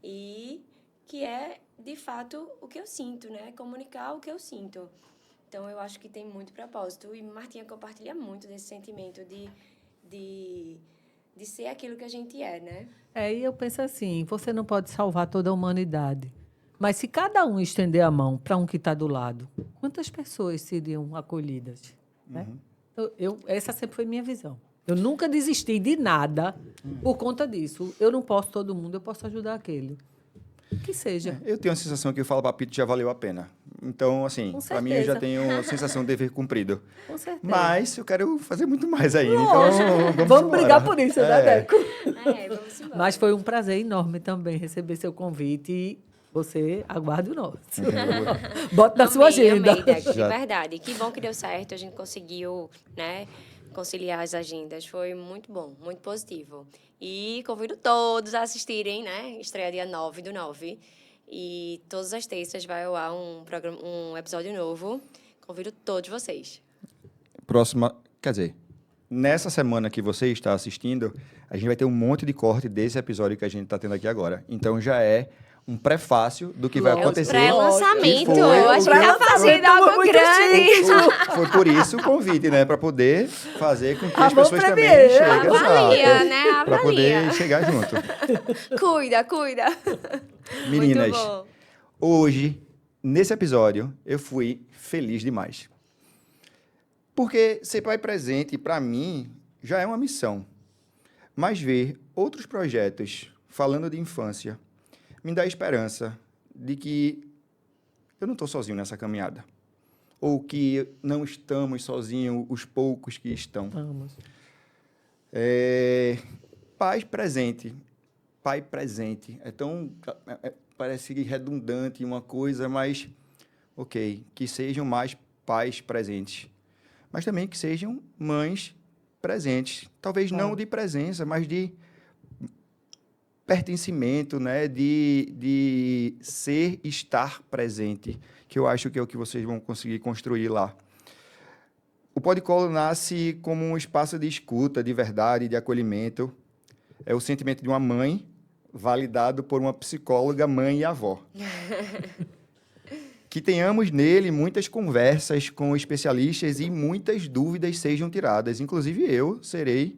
e que é, de fato, o que eu sinto, né? Comunicar o que eu sinto. Então, eu acho que tem muito propósito. E Martinha compartilha muito desse sentimento de de ser aquilo que a gente é, né? E eu penso assim, você não pode salvar toda a humanidade. Mas se cada um estender a mão para um que está do lado, quantas pessoas seriam acolhidas? Né? Essa sempre foi minha visão. Eu nunca desisti de nada por conta disso. Eu não posso todo mundo, eu posso ajudar aquele. Que seja. Eu tenho a sensação que o Fala Papito já valeu a pena. Então, assim, Com para mim eu já certeza. tenho a sensação de dever cumprido. Com certeza. Mas eu quero fazer muito mais ainda. Lógico. Então, Vamos brigar por isso, né, Deco? Vamos embora. Mas foi um prazer enorme também receber seu convite e você aguarde o nosso. Bota na sua agenda. Amei, Deco, de Já. verdade. Que bom que deu certo, a gente conseguiu, né, conciliar as agendas. Foi muito bom, muito positivo. E convido todos a assistirem, né? Estreia dia 9/9. E todas as terças vai ao ar um episódio novo. Convido todos vocês. Próxima, quer dizer, nessa semana que você está assistindo, a gente vai ter um monte de corte desse episódio que a gente está tendo aqui agora. Então já é um prefácio do que vai Lógico. acontecer. Pré-lançamento. Que foi Eu acho que tá pré-lançamento fazendo foi algo muito grande. Foi por isso o convite, né? Para poder fazer com que as Amor pessoas também Premier. cheguem. Avalia, né? Para Avalia. poder chegar junto. Cuida. Meninas, Muito bom. hoje, nesse episódio, eu fui feliz demais. Porque ser pai presente, para mim, já é uma missão. Mas ver outros projetos falando de infância me dá esperança de que eu não estou sozinho nessa caminhada. Ou que não estamos sozinhos, os poucos que estão. Vamos. Pai presente. Pai presente. É tão... parece redundante uma coisa, mas... Ok, que sejam mais pais presentes. Mas também que sejam mães presentes. Talvez não de presença, mas de pertencimento, né? De ser, estar presente, que eu acho que é o que vocês vão conseguir construir lá. O Podcolo nasce como um espaço de escuta, de verdade, de acolhimento. É o sentimento de uma mãe validado por uma psicóloga, mãe e avó. Que tenhamos nele muitas conversas com especialistas e muitas dúvidas sejam tiradas. Inclusive, eu serei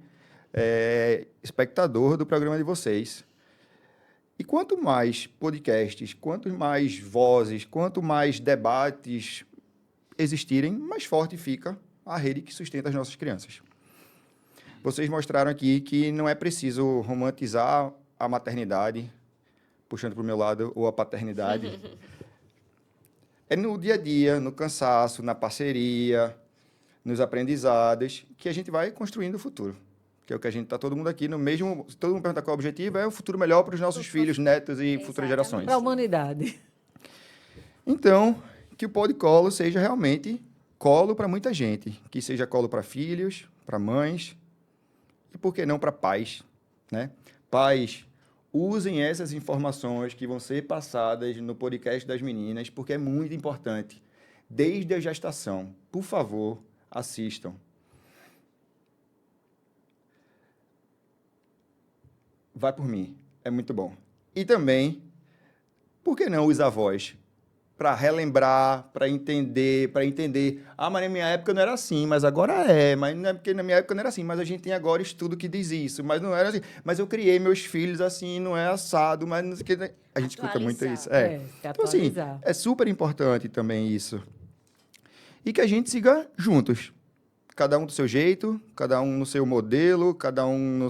espectador do programa de vocês. E quanto mais podcasts, quanto mais vozes, quanto mais debates existirem, mais forte fica a rede que sustenta as nossas crianças. Vocês mostraram aqui que não é preciso romantizar a maternidade, puxando para o meu lado, ou a paternidade. É no dia a dia, no cansaço, na parceria, nos aprendizados, que a gente vai construindo o futuro. Que é o que a gente está todo mundo aqui no mesmo... Se todo mundo perguntar qual é o objetivo, é o futuro melhor para os nossos filhos, netos e futuras gerações. Para a humanidade. Então, que o Podcolo seja realmente colo para muita gente. Que seja colo para filhos, para mães e, por que não, para pais, né? Pais, usem essas informações que vão ser passadas no podcast das meninas, porque é muito importante. Desde a gestação, por favor, assistam. Vai por mim, é muito bom. E também, por que não os avós? Para relembrar, para entender. Ah, mas na minha época não era assim, mas agora é. Mas não é porque na minha época não era assim, mas a gente tem agora estudo que diz isso. Mas não era assim. Mas eu criei meus filhos assim, não é assado, mas não sei o que. A gente escuta muito isso. Se Então, assim, atualizar. é super importante também isso. E que a gente siga juntos. Cada um do seu jeito, cada um no seu modelo, cada um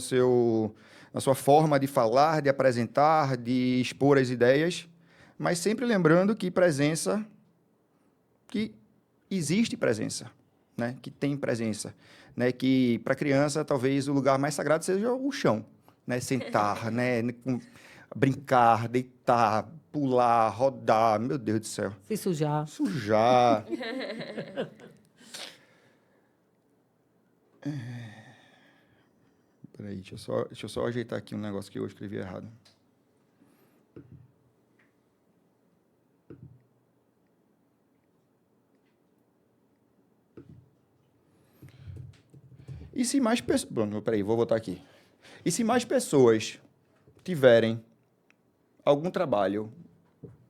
na sua forma de falar, de apresentar, de expor as ideias. Mas sempre lembrando que existe presença, né? Que tem presença, né? Que para a criança talvez o lugar mais sagrado seja o chão, né? Sentar, né? Brincar, deitar, pular, rodar, meu Deus do céu. Se sujar. Sujar. Peraí, deixa eu só ajeitar aqui um negócio que eu escrevi errado. E se mais pessoas... Bom, peraí, vou botar aqui. E se mais pessoas tiverem algum trabalho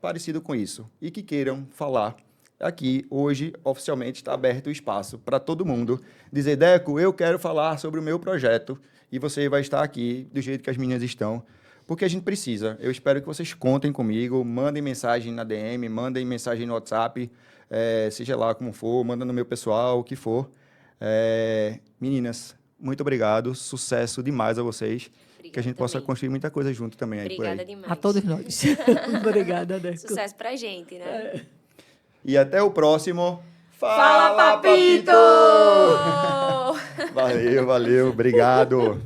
parecido com isso e que queiram falar aqui, hoje, oficialmente, está aberto o espaço para todo mundo dizer, Deco, eu quero falar sobre o meu projeto e você vai estar aqui do jeito que as meninas estão, porque a gente precisa. Eu espero que vocês contem comigo, mandem mensagem na DM, mandem mensagem no WhatsApp, seja lá como for, manda no meu pessoal, o que for. Meninas, muito obrigado, sucesso demais a vocês, Obrigada que a gente possa também. construir muita coisa junto também aí por Obrigada aí. demais. A todos nós. Obrigada, Deco. Sucesso pra gente, né? E até o próximo. Fala, Papito! Valeu, valeu, obrigado.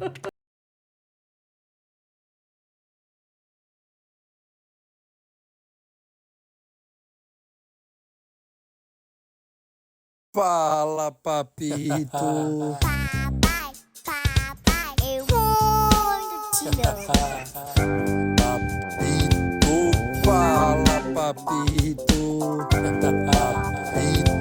Fala, papito. Papai, papai, eu muito te amo. Papito. Fala, papito. Papito.